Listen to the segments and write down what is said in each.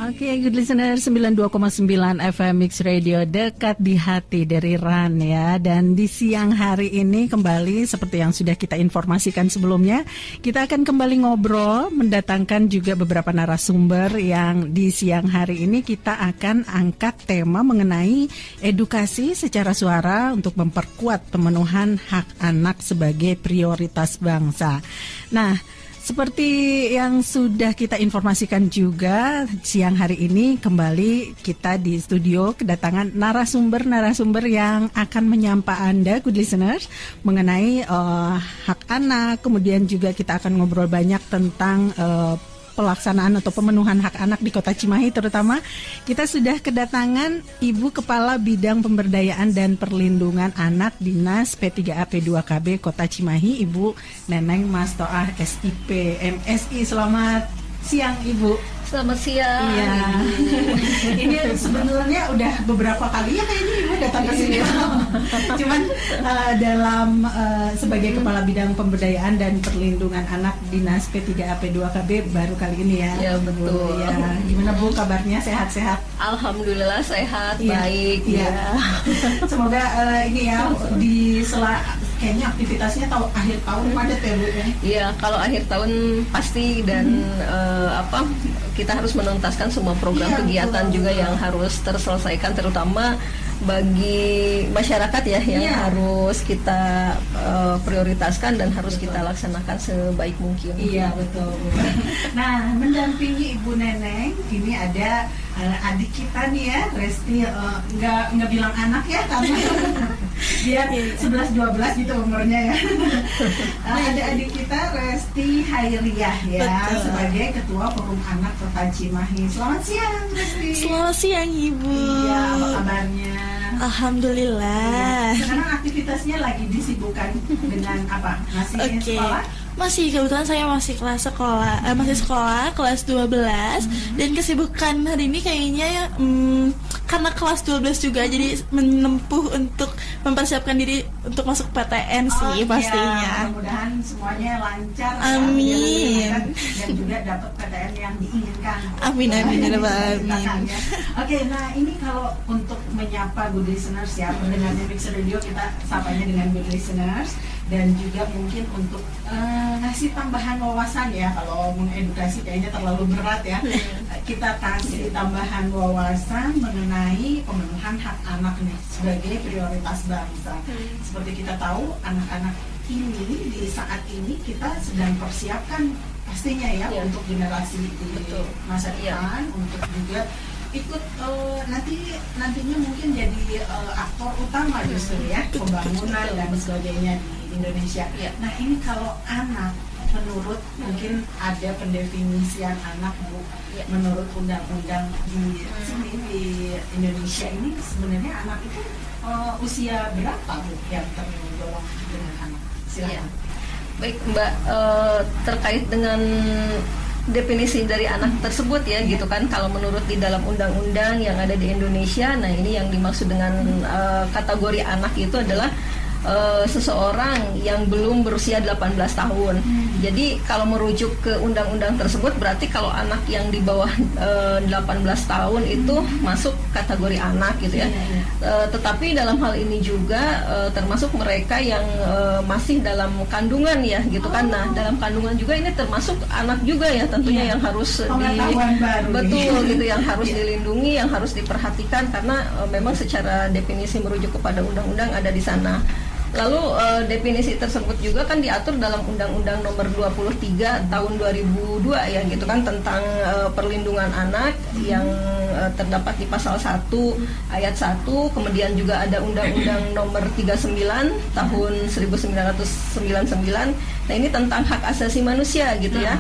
Oke, good listener 92,9 FM Mix Radio, dekat di hati dari Ran ya. Dan di siang hari ini kembali seperti yang sudah kita informasikan sebelumnya, kita akan kembali ngobrol, mendatangkan juga beberapa narasumber yang di siang hari ini kita akan angkat tema mengenai edukasi secara suara untuk memperkuat pemenuhan hak anak sebagai prioritas bangsa. Nah, seperti yang sudah kita informasikan juga, siang hari ini kembali kita di studio kedatangan narasumber yang akan menyapa Anda, good listeners, mengenai hak anak. Kemudian juga kita akan ngobrol banyak tentang pelaksanaan atau pemenuhan hak anak di Kota Cimahi terutama. Kita sudah kedatangan Ibu Kepala Bidang Pemberdayaan dan Perlindungan Anak Dinas P3AP2KB Kota Cimahi, Ibu Neneng Mastoah SIP MSI. Selamat siang Ibu. Selamat siang. Iya. Ini sebenarnya udah beberapa kali ya kayaknya Ibu datang ke sini. Cuman dalam sebagai Kepala Bidang Pemberdayaan dan Perlindungan Anak Dinas P3AP2KB baru kali ini ya. Ya betul. Ya. Gimana Bu kabarnya, sehat-sehat? Alhamdulillah sehat, Iya. baik. Iya. Ya. Semoga ini ya di sela kayaknya aktivitasnya akhir tahun padat ya Bu ya. Iya, kalau akhir tahun pasti dan kita harus menuntaskan semua program kegiatan betul. juga yang harus terselesaikan, terutama bagi masyarakat ya yang harus kita prioritaskan dan harus kita laksanakan sebaik mungkin. Iya betul. Nah, mendampingi Ibu Neneng ini ada adik kita nih ya, Resti, nggak bilang anak ya karena dia 11-12 gitu umurnya ya. Ada adik kita Resti Hairiyah ya. Betul. Sebagai Ketua Forum Anak Kota Cimahi. Selamat siang Resti. Selamat siang Ibu. Iya, apa kabarnya? Alhamdulillah. Sekarang aktivitasnya lagi disibukkan dengan apa? Masih sekolah? Masih, kebetulan saya masih masih sekolah kelas 12 dan kesibukan hari ini kayaknya karena kelas 12 juga jadi menempuh untuk mempersiapkan diri untuk masuk PTN sih pastinya. Ya, mudah-mudahan semuanya lancar. Amin. Ya, dan juga dapat PTN yang diinginkan. Amin amin ya rabbal alamin. Oke, nah ini kalau untuk menyapa good listeners ya, pendengarnya Mix Radio, kita sapanya dengan good listeners. Dan juga mungkin untuk ngasih tambahan wawasan ya, kalau mengedukasi kayaknya terlalu berat ya. Kita kasih tambahan wawasan mengenai pemenuhan hak anak nih sebagai prioritas bangsa. Seperti kita tahu, anak-anak ini di saat ini kita sedang persiapkan pastinya ya untuk generasi di masa depan, untuk juga ikut nantinya mungkin jadi aktor utama justru ya, pembangunan dan sebagainya di Indonesia. Nah ini kalau anak, menurut mungkin ada pendefinisian anak Bu, menurut undang-undang di sini di Indonesia ini sebenarnya anak itu usia berapa Bu yang tergolong dengan anak? Silakan. Baik Mbak, terkait dengan definisi dari anak tersebut ya gitu kan, kalau menurut di dalam undang-undang yang ada di Indonesia, nah ini yang dimaksud dengan kategori anak itu adalah seseorang yang belum berusia 18 tahun. Jadi kalau merujuk ke undang-undang tersebut berarti kalau anak yang di bawah 18 tahun itu masuk kategori anak gitu ya. Tetapi dalam hal ini juga termasuk mereka yang masih dalam kandungan ya gitu kan. Nah, dalam kandungan juga ini termasuk anak juga ya tentunya yang harus gitu, yang harus dilindungi, yang harus diperhatikan karena memang secara definisi merujuk kepada undang-undang ada di sana. Lalu definisi tersebut juga kan diatur dalam Undang-Undang Nomor 23 Tahun 2002 ya gitu kan, tentang perlindungan anak yang terdapat di pasal 1 ayat 1, kemudian juga ada Undang-Undang Nomor 39 Tahun 1999. Nah ini tentang hak asasi manusia gitu ya.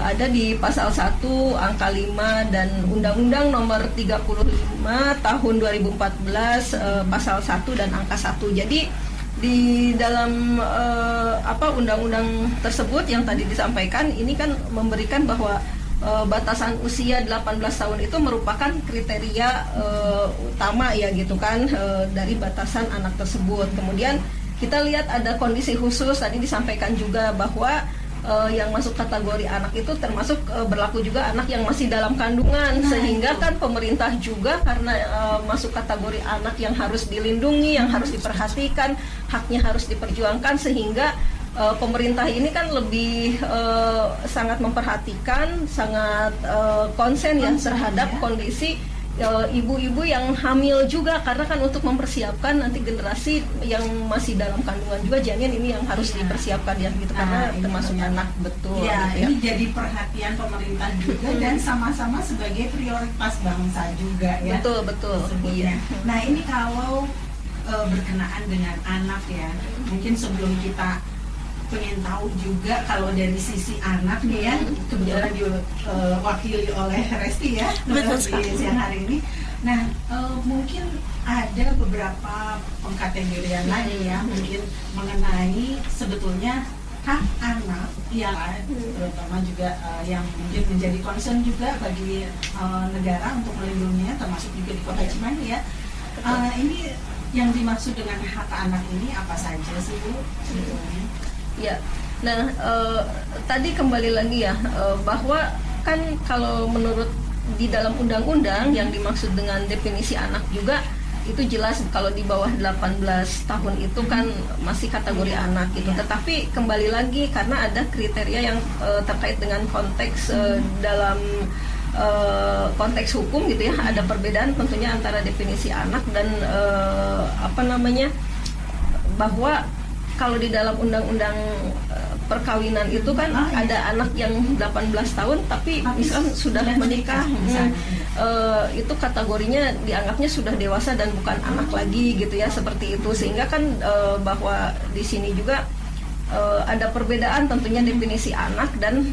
Ada di pasal 1 angka 5 dan Undang-Undang Nomor 35 Tahun 2014 pasal 1 dan angka 1. Jadi di dalam undang-undang tersebut yang tadi disampaikan ini kan memberikan bahwa batasan usia 18 tahun itu merupakan kriteria utama ya gitu kan dari batasan anak tersebut. Kemudian kita lihat ada kondisi khusus tadi disampaikan juga bahwa yang masuk kategori anak itu termasuk berlaku juga anak yang masih dalam kandungan, sehingga kan pemerintah juga karena masuk kategori anak yang harus dilindungi, yang harus diperhatikan, haknya harus diperjuangkan, sehingga pemerintah ini kan lebih sangat memperhatikan, sangat konsen ya terhadap kondisi ibu-ibu yang hamil juga, karena kan untuk mempersiapkan nanti generasi yang masih dalam kandungan juga, janin ini yang harus dipersiapkan ya gitu, karena termasuk anak betul ya, gitu ya. ini jadi perhatian pemerintah juga dan sama-sama sebagai prioritas bangsa juga ya, betul iya. Nah ini kalau berkenaan dengan anak ya, mungkin sebelum kita pengen tahu juga kalau dari sisi anak nih ya, kebetulan diwakili oleh Resti ya di siang hari ini. Nah mungkin ada beberapa pengkategorian lagi ya, mungkin mengenai sebetulnya hak anak yang terutama juga yang mungkin menjadi concern juga bagi negara untuk melindunginya, termasuk juga di Kota Cimahi ya. Ini yang dimaksud dengan hak anak ini apa saja sih Bu sebetulnya? Ya, nah tadi kembali lagi ya bahwa kan kalau menurut di dalam undang-undang yang dimaksud dengan definisi anak juga itu jelas kalau di bawah 18 tahun itu kan masih kategori anak gitu. Tetapi kembali lagi karena ada kriteria yang terkait dengan konteks dalam konteks hukum gitu ya, ada perbedaan tentunya antara definisi anak dan bahwa kalau di dalam undang-undang perkawinan itu kan ada anak yang 18 tahun tapi misalnya sudah menikah, itu kategorinya dianggapnya sudah dewasa dan bukan anak lagi gitu ya, seperti itu. Sehingga kan bahwa di sini juga ada perbedaan tentunya definisi anak dan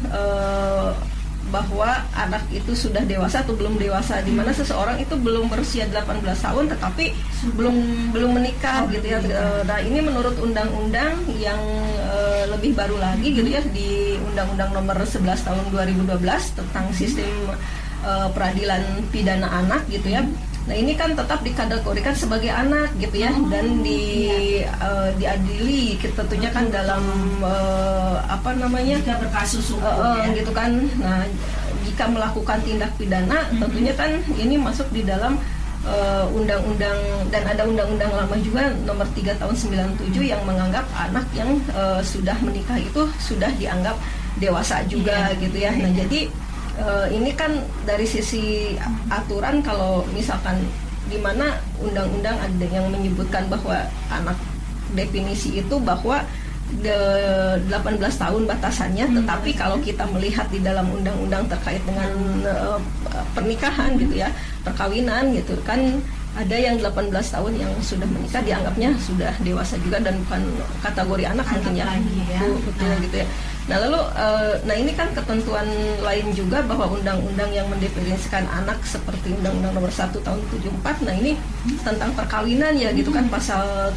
bahwa anak itu sudah dewasa atau belum dewasa, di mana seseorang itu belum berusia 18 tahun tetapi belum menikah gitu ya. Nah, ini menurut undang-undang yang lebih baru lagi gitu ya, di Undang-Undang Nomor 11 Tahun 2012 tentang sistem peradilan pidana anak gitu ya. Nah, ini kan tetap dikategorikan sebagai anak gitu ya, dan diadili tentunya kan dalam jika berkasus hukum gitu kan. Nah, jika melakukan tindak pidana tentunya kan ini masuk di dalam undang-undang, dan ada undang-undang lama juga nomor 3 tahun 97 yang menganggap anak yang sudah menikah itu sudah dianggap dewasa juga gitu ya. Nah, jadi ini kan dari sisi aturan, kalau misalkan di mana undang-undang ada yang menyebutkan bahwa anak definisi itu bahwa 18 tahun batasannya, tetapi kalau kita melihat di dalam undang-undang terkait dengan pernikahan gitu ya, perkawinan gitu kan, ada yang 18 tahun yang sudah menikah dianggapnya sudah dewasa juga dan bukan kategori anak mungkin ya. Betul gitu ya. Nah, lalu ini kan ketentuan lain juga bahwa undang-undang yang mendefinisikan anak seperti Undang-Undang Nomor 1 Tahun 74. Nah, ini tentang perkawinan ya gitu kan, pasal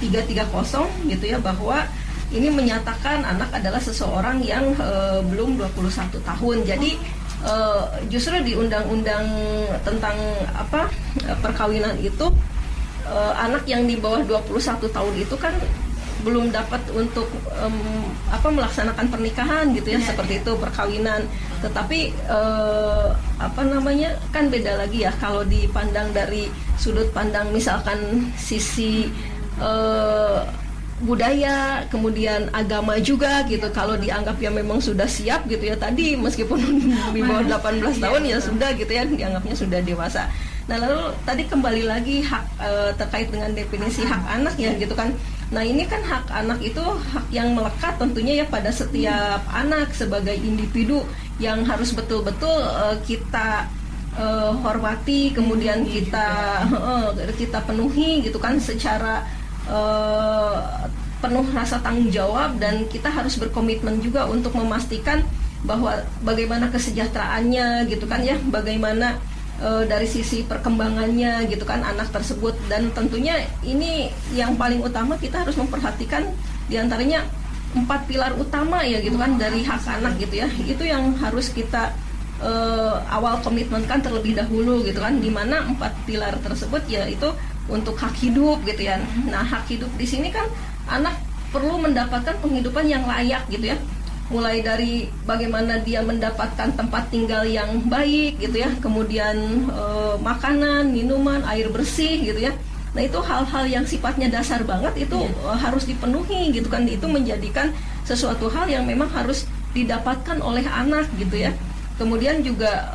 330 gitu ya, bahwa ini menyatakan anak adalah seseorang yang belum 21 tahun. Jadi justru di undang-undang tentang perkawinan itu anak yang di bawah 21 tahun itu kan belum dapat untuk melaksanakan pernikahan gitu ya, seperti itu perkawinan. Tetapi kan beda lagi ya kalau dipandang dari sudut pandang misalkan sisi budaya, kemudian agama juga gitu. Kalau dianggap ya memang sudah siap gitu ya, tadi meskipun di bawah 18 tahun ya sudah gitu ya, dianggapnya sudah dewasa. Nah, lalu tadi kembali lagi hak terkait dengan definisi hak anak ya gitu kan. Nah, ini kan hak anak itu hak yang melekat tentunya ya pada setiap anak sebagai individu yang harus betul-betul kita hormati, kemudian kita penuhi gitu kan secara penuh rasa tanggung jawab, dan kita harus berkomitmen juga untuk memastikan bahwa bagaimana kesejahteraannya gitu kan ya, bagaimana dari sisi perkembangannya gitu kan anak tersebut. Dan tentunya ini yang paling utama kita harus memperhatikan diantaranya 4 pilar utama ya gitu kan dari hak anak gitu ya. Itu yang harus kita awal komitmenkan terlebih dahulu gitu kan, dimana 4 pilar tersebut yaitu untuk hak hidup gitu ya. Nah, hak hidup di sini kan anak perlu mendapatkan penghidupan yang layak gitu ya. mulai dari bagaimana dia mendapatkan tempat tinggal yang baik gitu ya, kemudian makanan, minuman, air bersih gitu ya. Nah itu hal-hal yang sifatnya dasar banget itu harus dipenuhi gitu kan. Itu menjadikan sesuatu hal yang memang harus didapatkan oleh anak gitu ya. Kemudian juga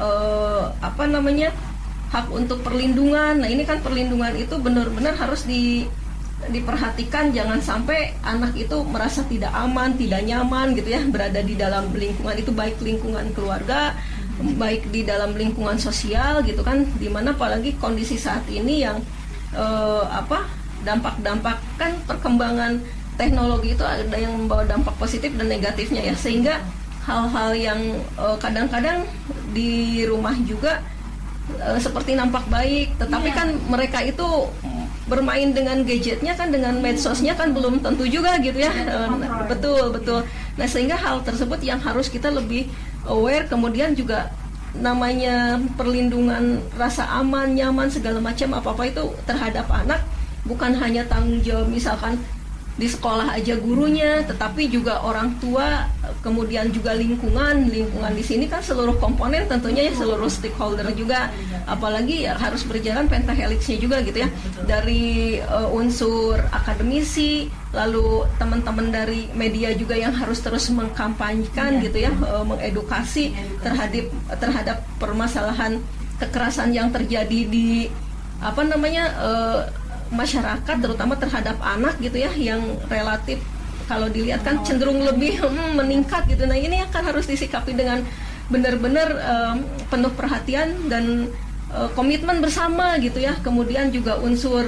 hak untuk perlindungan. Nah ini kan perlindungan itu benar-benar harus diperhatikan, jangan sampai anak itu merasa tidak aman, tidak nyaman gitu ya berada di dalam lingkungan itu, baik lingkungan keluarga, baik di dalam lingkungan sosial gitu kan, dimana apalagi kondisi saat ini yang dampak-dampak kan perkembangan teknologi itu ada yang membawa dampak positif dan negatifnya ya, sehingga hal-hal yang kadang-kadang di rumah juga seperti nampak baik, tetapi kan mereka itu bermain dengan gadgetnya kan, dengan medsosnya kan belum tentu juga gitu ya. Betul. Nah sehingga hal tersebut yang harus kita lebih aware. Kemudian juga namanya perlindungan, rasa aman, nyaman, segala macam apa-apa itu terhadap anak bukan hanya tanggung jawab misalkan di sekolah aja gurunya, tetapi juga orang tua, kemudian juga lingkungan di sini kan seluruh komponen tentunya ya, seluruh stakeholder juga, apalagi ya harus berjalan pentahelixnya juga gitu ya, dari unsur akademisi, lalu teman-teman dari media juga yang harus terus mengkampanyekan gitu ya, mengedukasi terhadap permasalahan kekerasan yang terjadi di masyarakat, terutama terhadap anak gitu ya, yang relatif kalau dilihat kan cenderung lebih meningkat gitu. Nah ini akan harus disikapi dengan benar-benar penuh perhatian dan komitmen bersama gitu ya. Kemudian juga unsur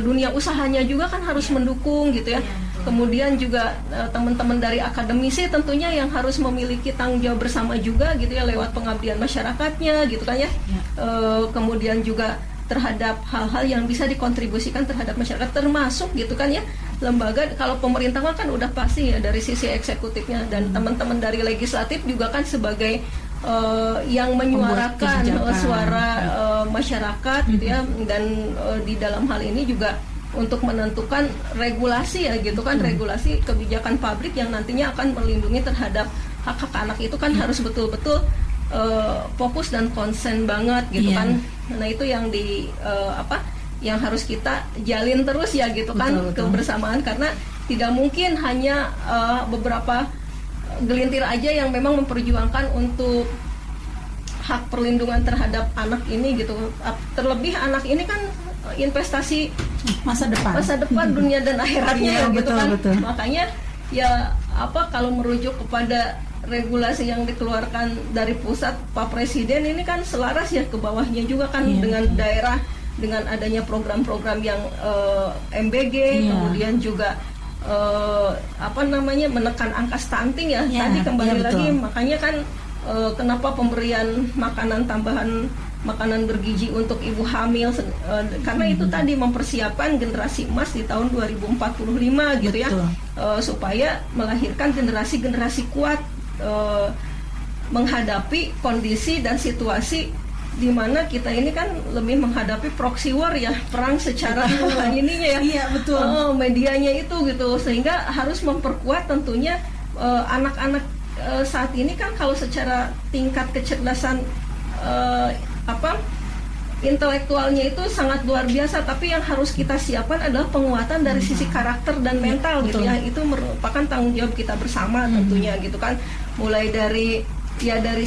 dunia usahanya juga kan harus mendukung gitu ya. Kemudian juga teman-teman dari akademisi tentunya yang harus memiliki tanggung jawab bersama juga gitu ya, lewat pengabdian masyarakatnya gitu kan ya. Kemudian juga terhadap hal-hal yang bisa dikontribusikan terhadap masyarakat, termasuk gitu kan ya lembaga, kalau pemerintah kan udah pasti ya dari sisi eksekutifnya, dan teman-teman dari legislatif juga kan sebagai yang menyuarakan suara masyarakat gitu ya, dan di dalam hal ini juga untuk menentukan regulasi ya gitu kan, regulasi kebijakan publik yang nantinya akan melindungi terhadap hak-hak anak itu kan harus betul-betul fokus dan konsen banget gitu kan. Nah itu yang yang harus kita jalin terus ya gitu kan, kebersamaan, karena tidak mungkin hanya beberapa gelintir aja yang memang memperjuangkan untuk hak perlindungan terhadap anak ini gitu. Terlebih anak ini kan investasi masa depan dunia dan akhiratnya gitu kan. Makanya ya kalau merujuk kepada regulasi yang dikeluarkan dari pusat, Pak Presiden ini kan selaras ya ke bawahnya juga kan dengan daerah, dengan adanya program-program yang MBG, kemudian juga menekan angka stunting ya. Tadi kembali lagi, makanya kan kenapa pemberian makanan tambahan, makanan bergizi untuk ibu hamil, karena itu tadi mempersiapkan generasi emas di tahun 2045 gitu ya, supaya melahirkan generasi kuat menghadapi kondisi dan situasi di mana kita ini kan lebih menghadapi proxy war ya, perang secara ininya ya, medianya itu gitu, sehingga harus memperkuat tentunya anak-anak saat ini kan kalau secara tingkat kecerdasan intelektualnya itu sangat luar biasa, tapi yang harus kita siapkan adalah penguatan dari sisi karakter dan mental gitu ya. Itu merupakan tanggung jawab kita bersama tentunya gitu kan, mulai dari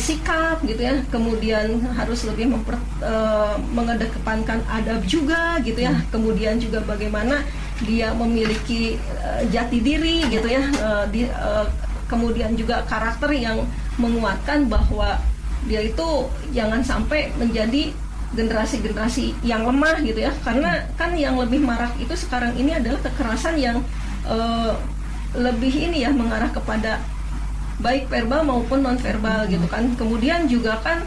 sikap gitu ya, kemudian harus lebih mengedepankan adab juga gitu ya, kemudian juga bagaimana dia memiliki jati diri gitu ya, kemudian juga karakter yang menguatkan bahwa dia itu jangan sampai menjadi generasi-generasi yang lemah gitu ya, karena kan yang lebih marak itu sekarang ini adalah kekerasan yang lebih mengarah kepada baik verbal maupun non verbal gitu kan. Kemudian juga kan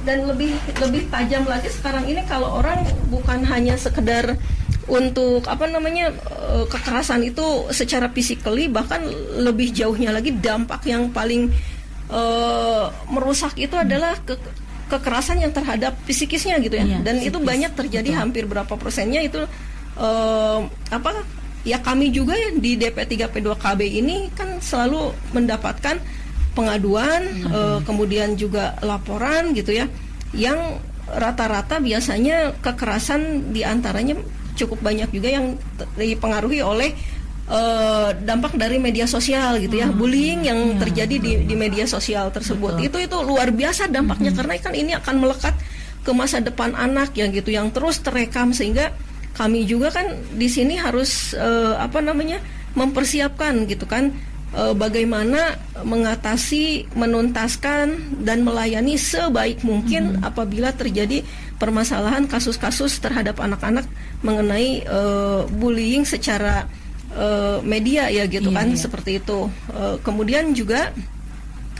dan lebih tajam lagi sekarang ini, kalau orang bukan hanya sekedar untuk kekerasan itu secara physically, bahkan lebih jauhnya lagi dampak yang paling merusak itu adalah kekerasan yang terhadap psikisnya gitu ya. Dan itu banyak terjadi, hampir berapa persennya itu ya kami juga di DP3P2KB ini kan selalu mendapatkan pengaduan, kemudian juga laporan gitu ya, yang rata-rata biasanya kekerasan diantaranya cukup banyak juga yang dipengaruhi oleh dampak dari media sosial gitu ya, bullying yang terjadi di media sosial tersebut. Itu luar biasa dampaknya, karena kan ini akan melekat ke masa depan anak ya gitu, yang terus terekam, sehingga kami juga kan di sini harus mempersiapkan gitu kan, bagaimana mengatasi, menuntaskan dan melayani sebaik mungkin apabila terjadi permasalahan kasus-kasus terhadap anak-anak mengenai bullying secara media ya gitu kan, seperti itu. Kemudian juga,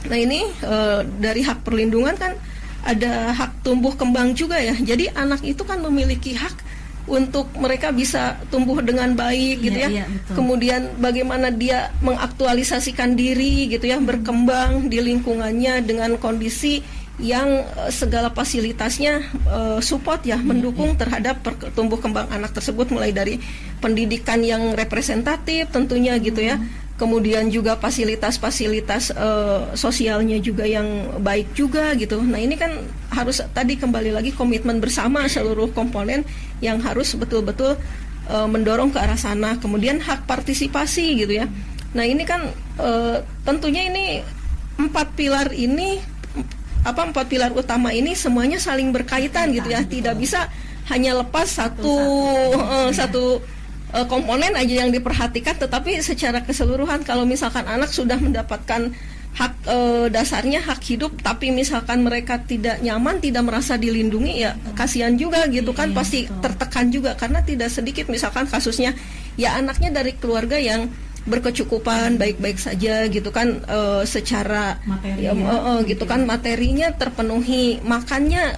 nah ini dari hak perlindungan kan ada hak tumbuh kembang juga ya. Jadi anak itu kan memiliki hak untuk mereka bisa tumbuh dengan baik gitu ya. Kemudian bagaimana dia mengaktualisasikan diri gitu ya, berkembang di lingkungannya dengan kondisi yang segala fasilitasnya support ya, mendukung terhadap tumbuh kembang anak tersebut, mulai dari pendidikan yang representatif tentunya gitu ya. Kemudian juga fasilitas-fasilitas sosialnya juga yang baik juga gitu. Nah ini kan harus tadi kembali lagi komitmen bersama seluruh komponen yang harus betul-betul mendorong ke arah sana. Kemudian hak partisipasi gitu ya. Nah ini kan tentunya ini empat pilar utama ini semuanya saling berkaitan gitu ya. Tidak bisa hanya lepas satu komponen aja yang diperhatikan, tetapi secara keseluruhan kalau misalkan anak sudah mendapatkan hak dasarnya, hak hidup, tapi misalkan mereka tidak nyaman, tidak merasa dilindungi, ya kasihan juga gitu kan, pasti tertekan juga, karena tidak sedikit misalkan kasusnya ya anaknya dari keluarga yang berkecukupan, baik-baik saja gitu kan, secara gitu kan, materinya terpenuhi, makannya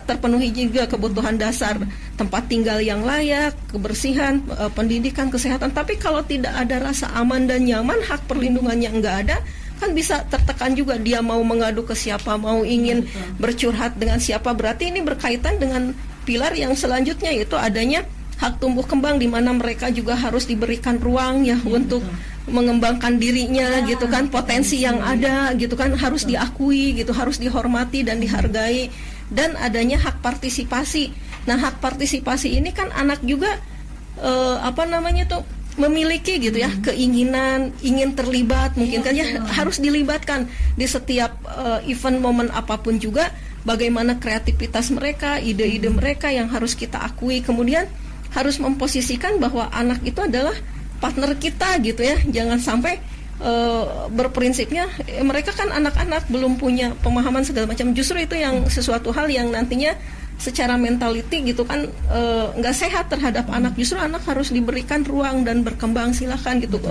terpenuhi juga kebutuhan dasar, tempat tinggal yang layak, kebersihan, pendidikan, kesehatan. Tapi kalau tidak ada rasa aman dan nyaman, hak perlindungannya enggak ada, kan bisa tertekan juga, dia mau mengadu ke siapa, mau ingin bercurhat dengan siapa. Berarti ini berkaitan dengan pilar yang selanjutnya, yaitu adanya hak tumbuh kembang, di mana mereka juga harus diberikan ruang ya untuk mengembangkan dirinya gitu kan, potensi yang ada gitu kan harus diakui gitu, harus dihormati dan dihargai. Dan adanya hak partisipasi. Nah, hak partisipasi ini kan anak juga memiliki gitu ya, keinginan, ingin terlibat, mungkin kan ya, harus dilibatkan di setiap event, momen apapun juga. Bagaimana kreativitas mereka, ide-ide mereka yang harus kita akui. Kemudian harus memposisikan bahwa anak itu adalah partner kita gitu ya. Jangan sampai berprinsipnya mereka kan anak-anak, belum punya pemahaman segala macam. Justru itu yang sesuatu hal yang nantinya secara mentality gitu kan nggak sehat terhadap anak. Justru anak harus diberikan ruang dan berkembang, silahkan gitu.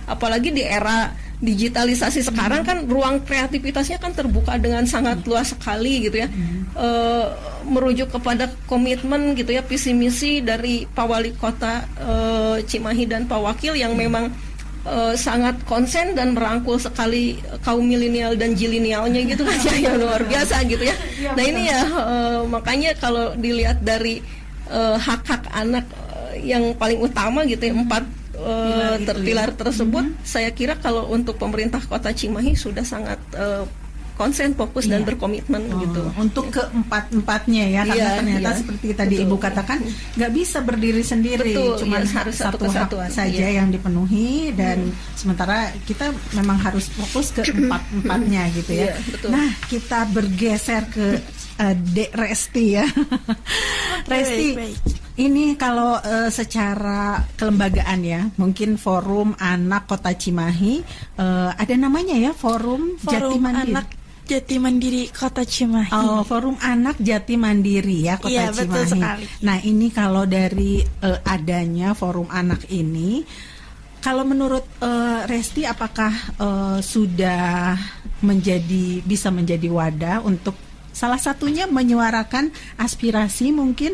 Apalagi di era digitalisasi sekarang kan ruang kreativitasnya kan terbuka dengan sangat luas sekali gitu ya. Merujuk kepada komitmen gitu ya, visi misi dari Pak Wali Kota Cimahi dan Pak Wakil yang memang sangat konsen dan merangkul sekali kaum milenial dan jilenialnya gitu kan ya, luar biasa gitu ya. Nah ini ya makanya kalau dilihat dari hak-hak anak yang paling utama gitu ya, empat pilar tersebut, saya kira kalau untuk pemerintah Kota Cimahi sudah sangat konsen, fokus dan berkomitmen gitu. Untuk keempat-empatnya ya, karena ternyata seperti tadi Ibu katakan nggak bisa berdiri sendiri, cuma harus satu hak saja yang dipenuhi, dan sementara kita memang harus fokus ke empat-empatnya gitu ya. Nah, kita bergeser ke Dek Resti ya. Resti, ini kalau secara kelembagaan ya, mungkin Forum Anak Kota Cimahi, ada namanya ya, Forum Jati Mandiri. Anak Jati Mandiri Kota Cimahi. Oh, Forum Anak Jati Mandiri ya, Kota Cimahi. Betul sekali. Nah, ini kalau dari adanya Forum Anak ini, kalau menurut Resti, apakah sudah bisa menjadi wadah untuk salah satunya menyuarakan aspirasi mungkin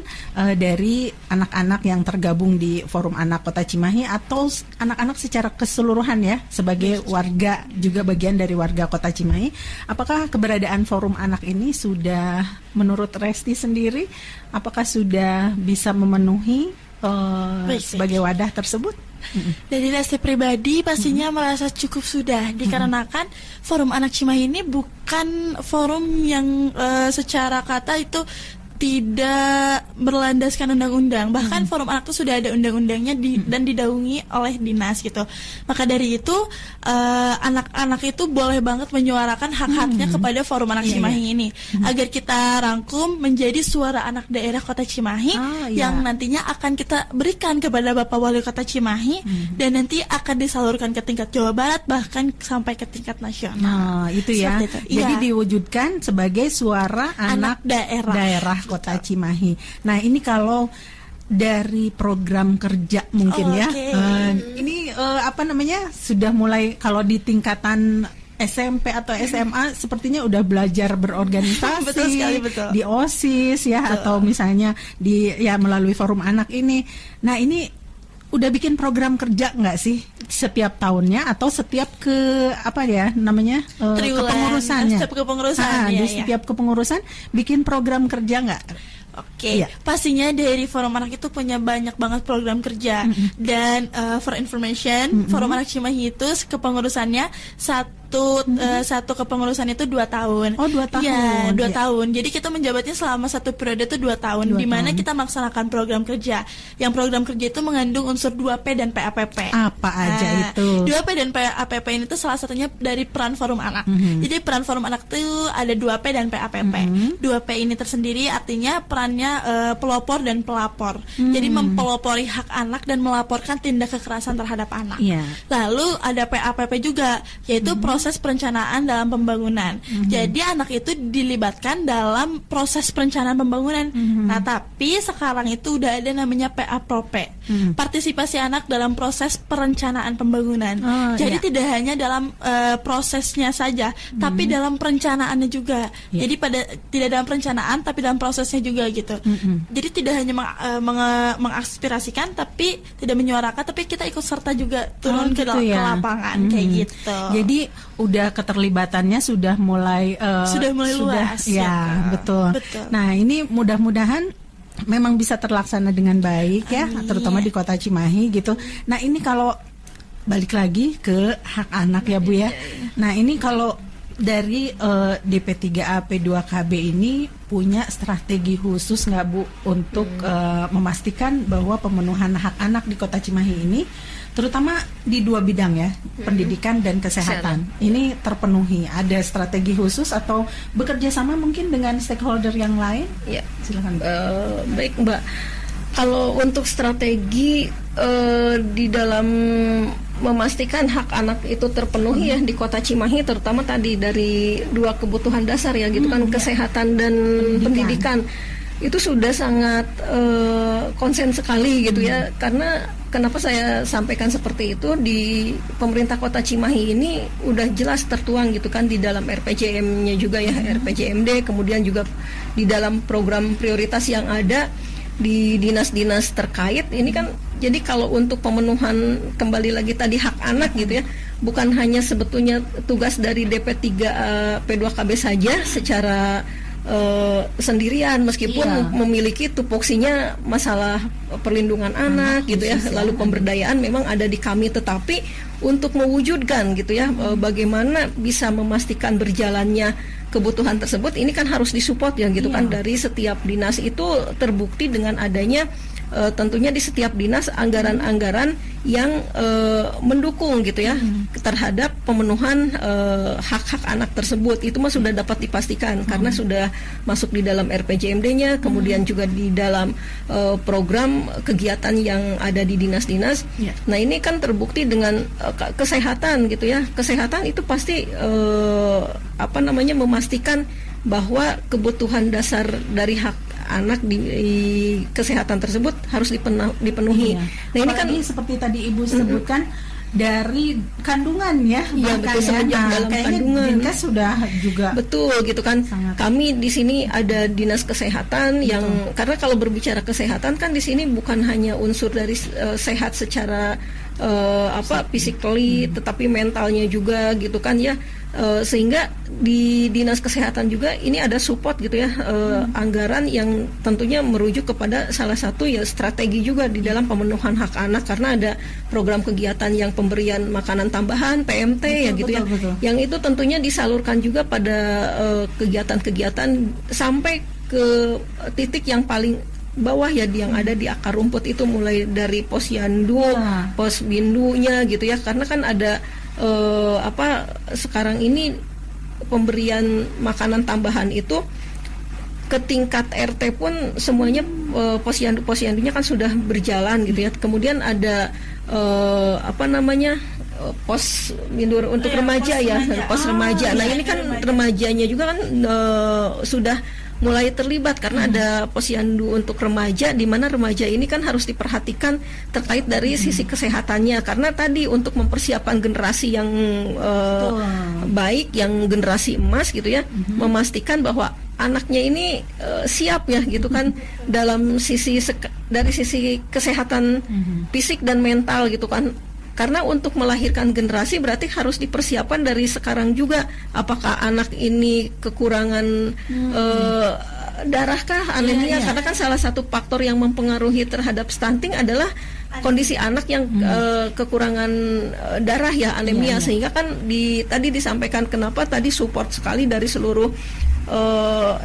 dari anak-anak yang tergabung di Forum Anak Kota Cimahi, atau anak-anak secara keseluruhan ya, sebagai warga, juga bagian dari warga Kota Cimahi. Apakah keberadaan Forum Anak ini sudah, menurut Resti sendiri, apakah sudah bisa memenuhi sebagai wadah tersebut? Dari Lesti pribadi pastinya merasa cukup sudah, dikarenakan Forum Anak Cimahi ini bukan forum yang secara kata itu tidak berlandaskan undang-undang. Bahkan Forum Anak itu sudah ada undang-undangnya dan didaungi oleh dinas gitu. Maka dari itu anak-anak itu boleh banget menyuarakan hak-haknya kepada Forum Anak Cimahi ini, agar kita rangkum menjadi suara anak daerah Kota Cimahi yang nantinya akan kita berikan kepada Bapak Wali Kota Cimahi dan nanti akan disalurkan ke tingkat Jawa Barat bahkan sampai ke tingkat nasional. Nah, itu ya. Jadi diwujudkan sebagai suara anak daerah Kota Cimahi. Nah, ini kalau dari program kerja mungkin ini apa namanya, sudah mulai kalau di tingkatan SMP atau SMA sepertinya udah belajar berorganisasi. Betul sekali, betul. Di OSIS ya, atau misalnya di melalui Forum Anak ini. Nah, ini udah bikin program kerja nggak sih setiap tahunnya atau setiap kepengurusannya? Setiap kepengurusan. Setiap kepengurusan bikin program kerja nggak? Oke, pastinya dari Forum Anak itu punya banyak banget program kerja. Dan for information, Forum Anak Cimahi itu kepengurusannya satu kepengurusan itu 2 tahun. Oh, 2 tahun. Ya, 2 tahun. Jadi kita menjabatnya selama satu periode itu 2 tahun, di mana kita melaksanakan program kerja. Yang program kerja itu mengandung unsur 2P dan PAPP. Apa aja itu? 2P dan PAPP ini tuh salah satunya dari peran Forum Anak. Jadi peran Forum Anak itu ada 2P dan PAPP. 2P ini tersendiri artinya perannya pelopor dan pelapor. Jadi mempelopori hak anak dan melaporkan tindak kekerasan terhadap anak. Lalu ada PAPP juga, yaitu proses perencanaan dalam pembangunan. Jadi anak itu dilibatkan dalam proses perencanaan pembangunan. Nah, tapi sekarang itu udah ada namanya PAPROP, partisipasi anak dalam proses perencanaan pembangunan. Jadi tidak hanya dalam prosesnya saja, tapi dalam perencanaannya juga. Jadi tidak dalam perencanaan, tapi dalam prosesnya juga gitu. Jadi tidak hanya mengaspirasikan, tapi tidak menyuarakan, tapi kita ikut serta juga turun ke lapangan kayak gitu. Jadi udah keterlibatannya sudah mulai luas. Ya, betul. Nah, ini mudah-mudahan memang bisa terlaksana dengan baik ya, terutama di Kota Cimahi gitu. Nah, ini kalau balik lagi ke hak anak ya Bu ya. Nah, ini kalau dari DP3A P2KB ini punya strategi khusus nggak Bu untuk memastikan bahwa pemenuhan hak anak di Kota Cimahi ini, terutama di 2 bidang ya, pendidikan dan kesehatan, ini terpenuhi? Ada strategi khusus atau bekerja sama mungkin dengan stakeholder yang lain? Ya, silakan. Baik Mbak. Kalau untuk strategi di dalam memastikan hak anak itu terpenuhi ya di Kota Cimahi, terutama tadi dari 2 kebutuhan dasar ya gitu kan, kesehatan dan pendidikan. Itu sudah sangat konsen sekali gitu ya. Karena kenapa saya sampaikan seperti itu, di pemerintah Kota Cimahi ini udah jelas tertuang gitu kan di dalam RPJM-nya juga ya, RPJMD, kemudian juga di dalam program prioritas yang ada di dinas-dinas terkait. Ini kan jadi kalau untuk pemenuhan kembali lagi tadi hak anak gitu ya, bukan hanya sebetulnya tugas dari DP3 P2KB saja secara sendirian, meskipun memiliki tupoksinya masalah perlindungan anak gitu ya, lalu pemberdayaan memang ada di kami, tetapi untuk mewujudkan gitu ya, bagaimana bisa memastikan berjalannya kebutuhan tersebut, ini kan harus disupport ya gitu kan dari setiap dinas. Itu terbukti dengan adanya tentunya di setiap dinas anggaran-anggaran yang mendukung gitu ya terhadap pemenuhan hak-hak anak tersebut. Itu mah sudah dapat dipastikan karena sudah masuk di dalam RPJMD-nya, kemudian juga di dalam program kegiatan yang ada di dinas-dinas. Nah, ini kan terbukti dengan kesehatan gitu ya. Kesehatan itu pasti memastikan bahwa kebutuhan dasar dari hak anak di kesehatan tersebut harus dipenuhi. Nah, ini kan seperti tadi Ibu sebutkan dari kandungan ya, betul, semenjak dalam kandungan. Dinkes sudah juga betul gitu kan. Kami di sini ada dinas kesehatan yang, karena kalau berbicara kesehatan kan di sini bukan hanya unsur dari sehat secara physically, tetapi mentalnya juga gitu kan ya. Sehingga di Dinas Kesehatan juga ini ada support gitu ya, anggaran yang tentunya merujuk kepada salah satu ya strategi juga di dalam pemenuhan hak anak, karena ada program kegiatan yang pemberian makanan tambahan PMT ya gitu ya. Yang itu tentunya disalurkan juga pada kegiatan-kegiatan sampai ke titik yang paling bawah ya, yang ada di akar rumput itu, mulai dari posyandu, posbindunya gitu ya, karena kan ada sekarang ini pemberian makanan tambahan itu ke tingkat RT pun semuanya posyandunya kan sudah berjalan gitu ya. Kemudian ada pos bindu untuk remaja ya, pos remaja. Nah, ini kan remajanya juga kan sudah mulai terlibat karena ada posyandu untuk remaja, di mana remaja ini kan harus diperhatikan terkait dari sisi kesehatannya, karena tadi untuk mempersiapkan generasi yang baik, yang generasi emas gitu ya, memastikan bahwa anaknya ini siap ya gitu kan, dalam dari sisi kesehatan fisik dan mental gitu kan. Karena untuk melahirkan generasi berarti harus dipersiapkan dari sekarang juga. Apakah anak ini kekurangan darahkah, anemia? Karena kan salah satu faktor yang mempengaruhi terhadap stunting adalah kondisi anak yang kekurangan darah ya, anemia. Sehingga kan tadi disampaikan kenapa tadi support sekali dari seluruh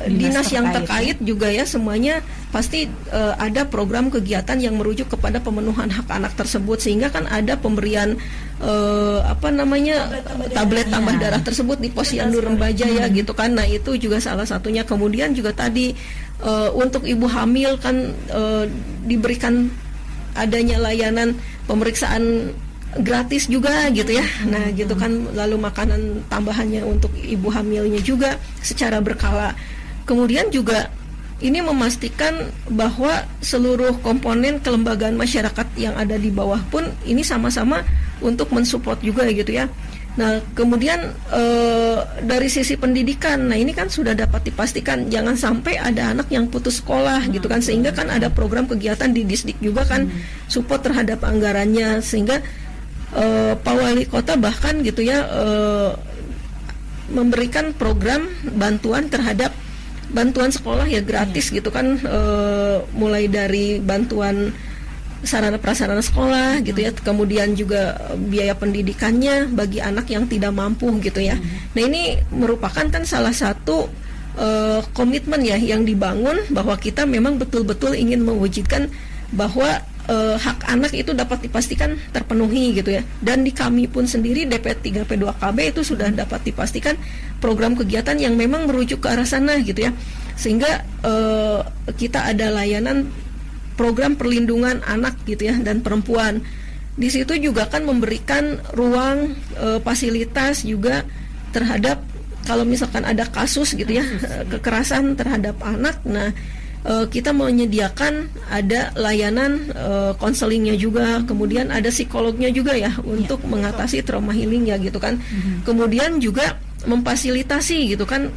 dinas yang terkait juga ya, semuanya pasti ada program kegiatan yang merujuk kepada pemenuhan hak anak tersebut, sehingga kan ada pemberian tablet tambah darah tersebut di posyandu remaja ya gitu kan. Nah, itu juga salah satunya. Kemudian juga tadi untuk ibu hamil kan diberikan adanya layanan pemeriksaan gratis juga gitu ya. Nah, gitu kan, lalu makanan tambahannya untuk ibu hamilnya juga secara berkala. Kemudian juga ini memastikan bahwa seluruh komponen kelembagaan masyarakat yang ada di bawah pun ini sama-sama untuk mensupport juga gitu ya. Nah, kemudian dari sisi pendidikan, nah ini kan sudah dapat dipastikan jangan sampai ada anak yang putus sekolah gitu kan, sehingga kan ada program kegiatan di Disdik juga kan support terhadap anggarannya, sehingga Pak Wali Kota bahkan gitu ya memberikan program bantuan terhadap bantuan sekolah ya gratis gitu kan, mulai dari bantuan sarana prasarana sekolah gitu ya, kemudian juga biaya pendidikannya bagi anak yang tidak mampu gitu ya. Nah, ini merupakan kan salah satu komitmen ya yang dibangun, bahwa kita memang betul-betul ingin mewujudkan bahwa hak anak itu dapat dipastikan terpenuhi gitu ya. Dan di kami pun sendiri DP3 P2KB itu sudah dapat dipastikan program kegiatan yang memang merujuk ke arah sana gitu ya. Sehingga kita ada layanan program perlindungan anak gitu ya dan perempuan. Di situ juga kan memberikan ruang fasilitas juga terhadap kalau misalkan ada kasus gitu ya kekerasan terhadap anak. Nah, kita menyediakan ada layanan konselingnya juga, kemudian ada psikolognya juga ya untuk mengatasi trauma healing ya gitu kan. Kemudian juga memfasilitasi gitu kan.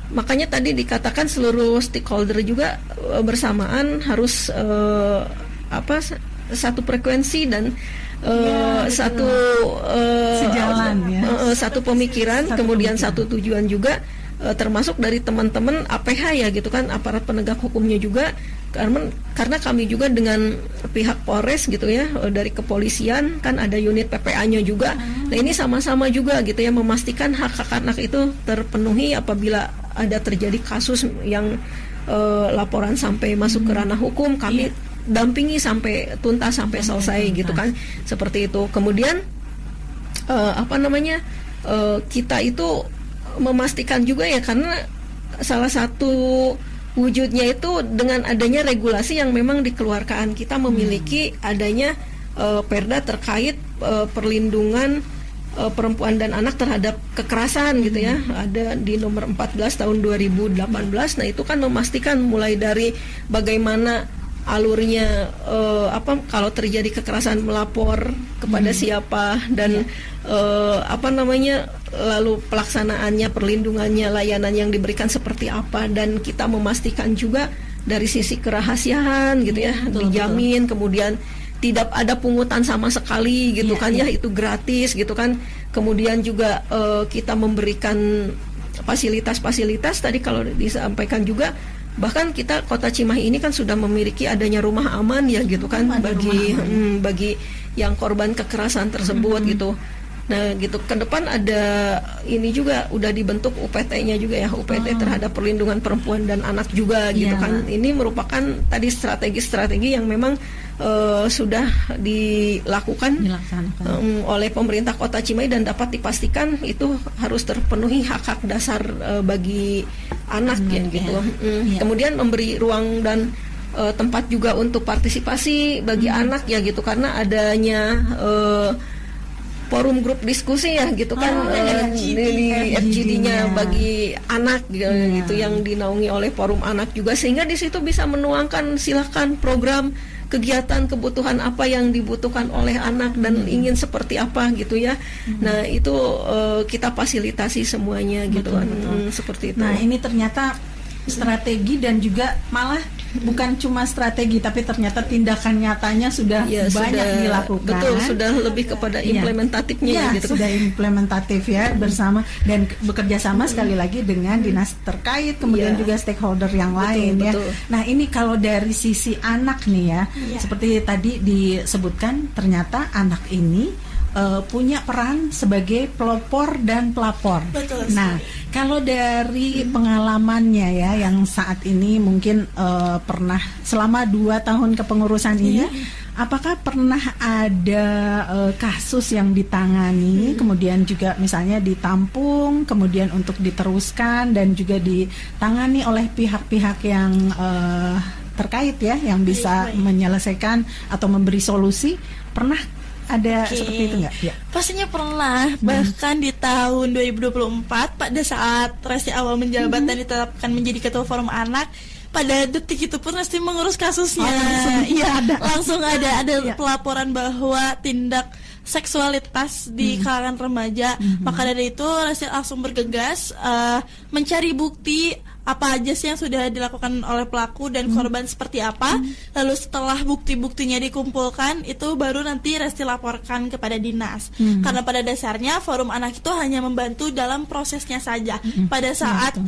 Makanya tadi dikatakan seluruh stakeholder juga bersamaan harus satu frekuensi dan satu sejalan ya. Satu pemikiran, kemudian satu tujuan juga, termasuk dari teman-teman APH ya gitu kan, aparat penegak hukumnya juga, karena kami juga dengan pihak Polres gitu ya, dari kepolisian kan ada unit PPA-nya juga. Nah, ini sama-sama juga gitu ya memastikan hak-hak anak itu terpenuhi apabila ada terjadi kasus yang laporan sampai masuk ke ranah hukum, kami dampingi sampai tuntas, sampai selesai gitu kan, seperti itu. Kemudian kita itu memastikan juga ya, karena salah satu wujudnya itu dengan adanya regulasi yang memang dikeluarkan, kita memiliki adanya perda terkait perlindungan perempuan dan anak terhadap kekerasan gitu ya, ada di nomor 14 tahun 2018. Nah, itu kan memastikan mulai dari bagaimana alurnya, kalau terjadi kekerasan melapor kepada siapa, dan lalu pelaksanaannya, perlindungannya, layanan yang diberikan seperti apa, dan kita memastikan juga dari sisi kerahasiaan gitu ya dijamin. Kemudian tidak ada pungutan sama sekali gitu kan ya, itu gratis gitu kan. Kemudian juga kita memberikan fasilitas-fasilitas tadi kalau disampaikan juga, bahkan kita Kota Cimahi ini kan sudah memiliki adanya rumah aman ya gitu kan, bagi yang korban kekerasan tersebut gitu. Nah gitu, ke depan ada ini juga udah dibentuk UPT-nya juga ya, UPT terhadap perlindungan perempuan dan anak juga gitu kan. Ini merupakan tadi strategi-strategi yang memang sudah dilakukan oleh pemerintah Kota Cimahi dan dapat dipastikan itu harus terpenuhi hak-hak dasar bagi anak ya gitu. Kemudian memberi ruang dan tempat juga untuk partisipasi bagi anak ya gitu, karena adanya forum grup diskusi ya gitu kan, di FGD-nya bagi anak gitu yang dinaungi oleh forum anak juga, sehingga di situ bisa menuangkan silakan program kegiatan kebutuhan apa yang dibutuhkan oleh anak dan ingin seperti apa gitu ya. Nah itu kita fasilitasi semuanya gitu kan, seperti itu. Nah ini ternyata strategi dan juga malah bukan cuma strategi tapi ternyata tindakan nyatanya sudah banyak dilakukan. Betul, sudah lebih kepada implementatifnya gitu. Sudah implementatif ya, bersama dan bekerja sama sekali lagi dengan dinas terkait, kemudian juga stakeholder yang lain ya. Nah, ini kalau dari sisi anak nih ya, seperti tadi disebutkan ternyata anak ini punya peran sebagai pelopor dan pelapor. Betul. Nah, kalau dari pengalamannya ya, yang saat ini mungkin pernah selama 2 tahun kepengurusan ini, apakah pernah ada kasus yang ditangani, kemudian juga misalnya ditampung, kemudian untuk diteruskan dan juga ditangani oleh pihak-pihak yang terkait ya, yang bisa menyelesaikan atau memberi solusi, pernah ada seperti itu nggak? Ya. Pastinya pernah. Bahkan di tahun 2024 pada saat Resti awal menjabat dan ditetapkan menjadi Ketua Forum Anak, pada detik itu pun Resti mengurus kasusnya. Langsung ada pelaporan bahwa tindak seksualitas di kalangan remaja. Maka dari itu Resti langsung bergegas mencari bukti apa aja sih yang sudah dilakukan oleh pelaku dan korban seperti apa. Lalu setelah bukti-buktinya dikumpulkan, itu baru nanti Resti laporkan kepada dinas. Karena pada dasarnya Forum Anak itu hanya membantu dalam prosesnya saja. Pada saat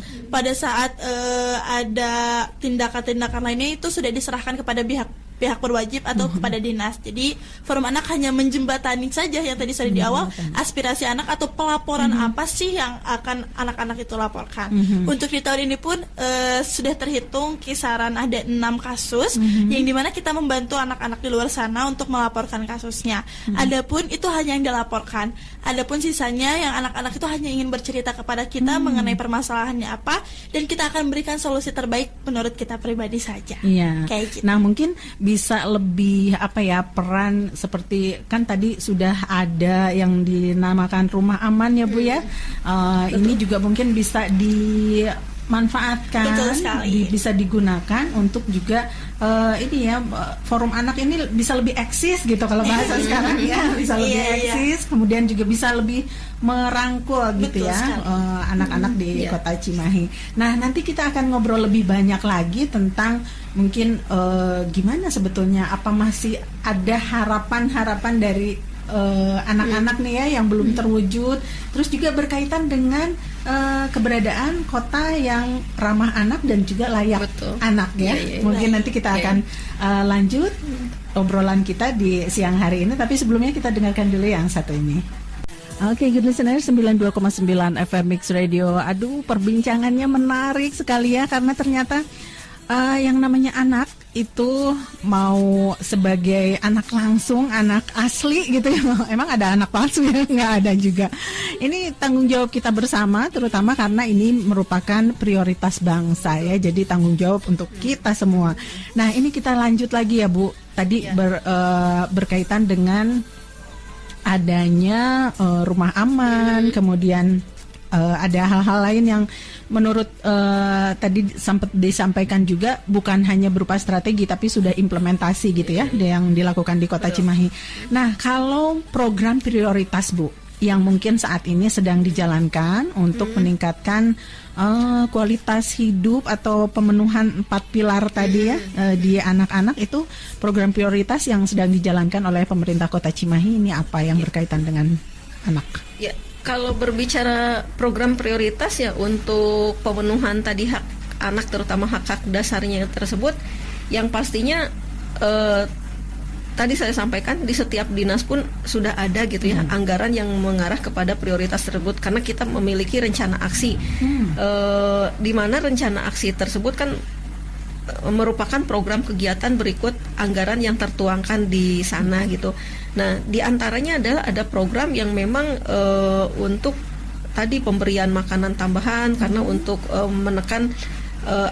ada tindakan-tindakan lainnya itu sudah diserahkan kepada pihak berwajib atau kepada dinas. Jadi Forum Anak hanya menjembatani saja yang tadi sudah di awal, aspirasi anak atau pelaporan apa sih yang akan anak-anak itu laporkan. Untuk di tahun ini pun sudah terhitung kisaran ada 6 kasus yang dimana kita membantu anak-anak di luar sana untuk melaporkan kasusnya. Adapun itu hanya yang dilaporkan. Adapun sisanya yang anak-anak itu hanya ingin bercerita kepada kita mengenai permasalahannya apa, dan kita akan berikan solusi terbaik menurut kita pribadi saja. Kayak gitu. Nah mungkin bisa lebih peran seperti kan tadi sudah ada yang dinamakan rumah aman ya Bu ya. Ini juga mungkin bisa dimanfaatkan, bisa digunakan untuk juga Forum Anak ini bisa lebih eksis gitu kalau bahasa sekarang ya, bisa lebih eksis, kemudian juga bisa lebih merangkul gitu ya anak-anak di Kota Cimahi. Nah nanti kita akan ngobrol lebih banyak lagi tentang mungkin gimana sebetulnya, apa masih ada harapan-harapan dari anak-anak nih ya yang belum terwujud, terus juga berkaitan dengan keberadaan kota yang ramah anak dan juga layak anak ya. Mungkin nanti kita akan lanjut obrolan kita di siang hari ini, tapi sebelumnya kita dengarkan dulu yang satu ini. Oke, good listener, 92,9 FM Mix Radio. Aduh, perbincangannya menarik sekali ya, karena ternyata yang namanya anak itu mau sebagai anak langsung, anak asli gitu ya. Emang ada anak palsu ya? Nggak ada juga. Ini tanggung jawab kita bersama, terutama karena ini merupakan prioritas bangsa ya. Jadi tanggung jawab untuk kita semua. Nah, ini kita lanjut lagi ya Bu. Tadi berkaitan dengan adanya rumah aman, kemudian ada hal-hal lain yang menurut tadi sempat disampaikan juga bukan hanya berupa strategi tapi sudah implementasi gitu ya yang dilakukan di Kota Cimahi. Nah, kalau program prioritas Bu, yang mungkin saat ini sedang dijalankan untuk meningkatkan kualitas hidup atau pemenuhan 4 pilar tadi ya di anak-anak, itu program prioritas yang sedang dijalankan oleh pemerintah Kota Cimahi ini apa yang berkaitan dengan anak? Ya, kalau berbicara program prioritas ya untuk pemenuhan tadi hak anak, terutama hak-hak dasarnya tersebut, yang pastinya tadi saya sampaikan di setiap dinas pun sudah ada gitu ya anggaran yang mengarah kepada prioritas tersebut, karena kita memiliki rencana aksi di mana rencana aksi tersebut kan merupakan program kegiatan berikut anggaran yang tertuangkan di sana gitu. Nah, di antaranya adalah ada program yang memang untuk tadi pemberian makanan tambahan karena untuk menekan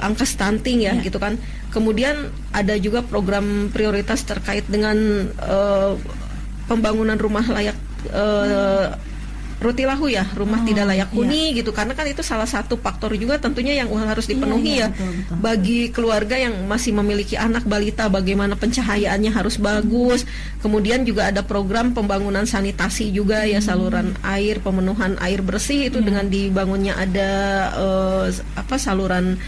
angka stunting ya gitu kan. Kemudian ada juga program prioritas terkait dengan pembangunan rumah layak Rutilahu ya, rumah tidak layak huni gitu, karena kan itu salah satu faktor juga tentunya yang harus dipenuhi betul. Bagi keluarga yang masih memiliki anak balita, bagaimana pencahayaannya harus bagus. Kemudian juga ada program pembangunan sanitasi juga ya, saluran air, pemenuhan air bersih itu dengan dibangunnya ada saluran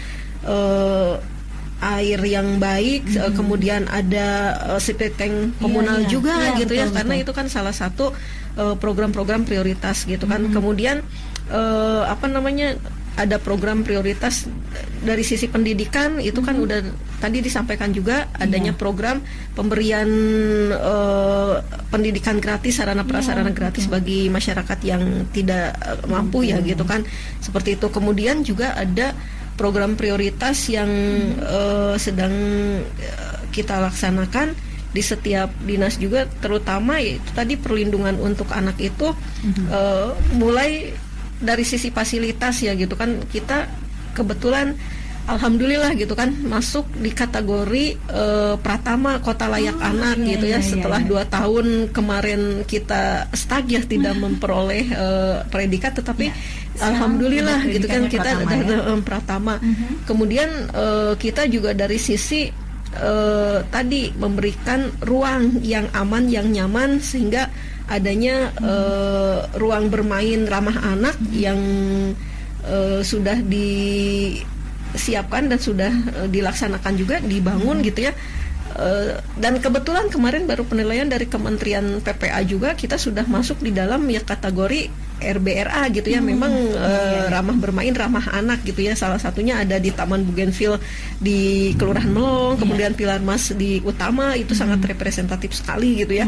air yang baik, kemudian ada septic tank komunal juga gitu ya, karena itu kan salah satu program-program prioritas gitu kan. Kemudian ada program prioritas dari sisi pendidikan, itu kan udah tadi disampaikan juga adanya program pemberian pendidikan gratis, sarana prasarana gratis bagi masyarakat yang tidak mampu ya gitu kan, seperti itu. Kemudian juga ada program prioritas yang sedang kita laksanakan di setiap dinas juga, terutama itu tadi perlindungan untuk anak itu mulai dari sisi fasilitas ya gitu kan. Kita kebetulan alhamdulillah gitu kan masuk di kategori Pratama Kota Layak Anak gitu ya, setelah 2 tahun kemarin kita stuck ya, tidak memperoleh predikat, tetapi alhamdulillah gitu kan kita Pratama. Kemudian kita juga dari sisi tadi memberikan ruang yang aman, yang nyaman, sehingga adanya ruang bermain ramah anak yang sudah disiapkan dan sudah dilaksanakan juga, dibangun gitu ya. Dan kebetulan kemarin baru penilaian dari Kementerian PPA juga, kita sudah masuk di dalam ya kategori RBRA gitu ya, memang ramah bermain, ramah anak gitu ya. Salah satunya ada di Taman Bougainville di Kelurahan Melong, kemudian Pilar Mas di Utama, itu sangat representatif sekali gitu ya.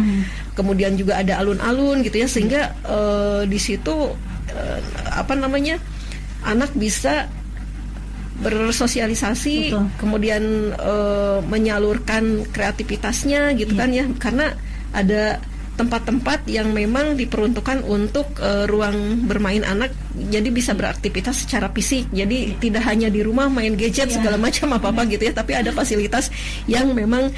Kemudian juga ada alun-alun gitu ya, sehingga di situ anak bisa bersosialisasi, kemudian menyalurkan kreativitasnya gitu kan ya, karena ada tempat-tempat yang memang diperuntukkan untuk ruang bermain anak, jadi bisa beraktivitas secara fisik, jadi tidak hanya di rumah main gadget segala macam apa gitu ya, tapi ada fasilitas yang memang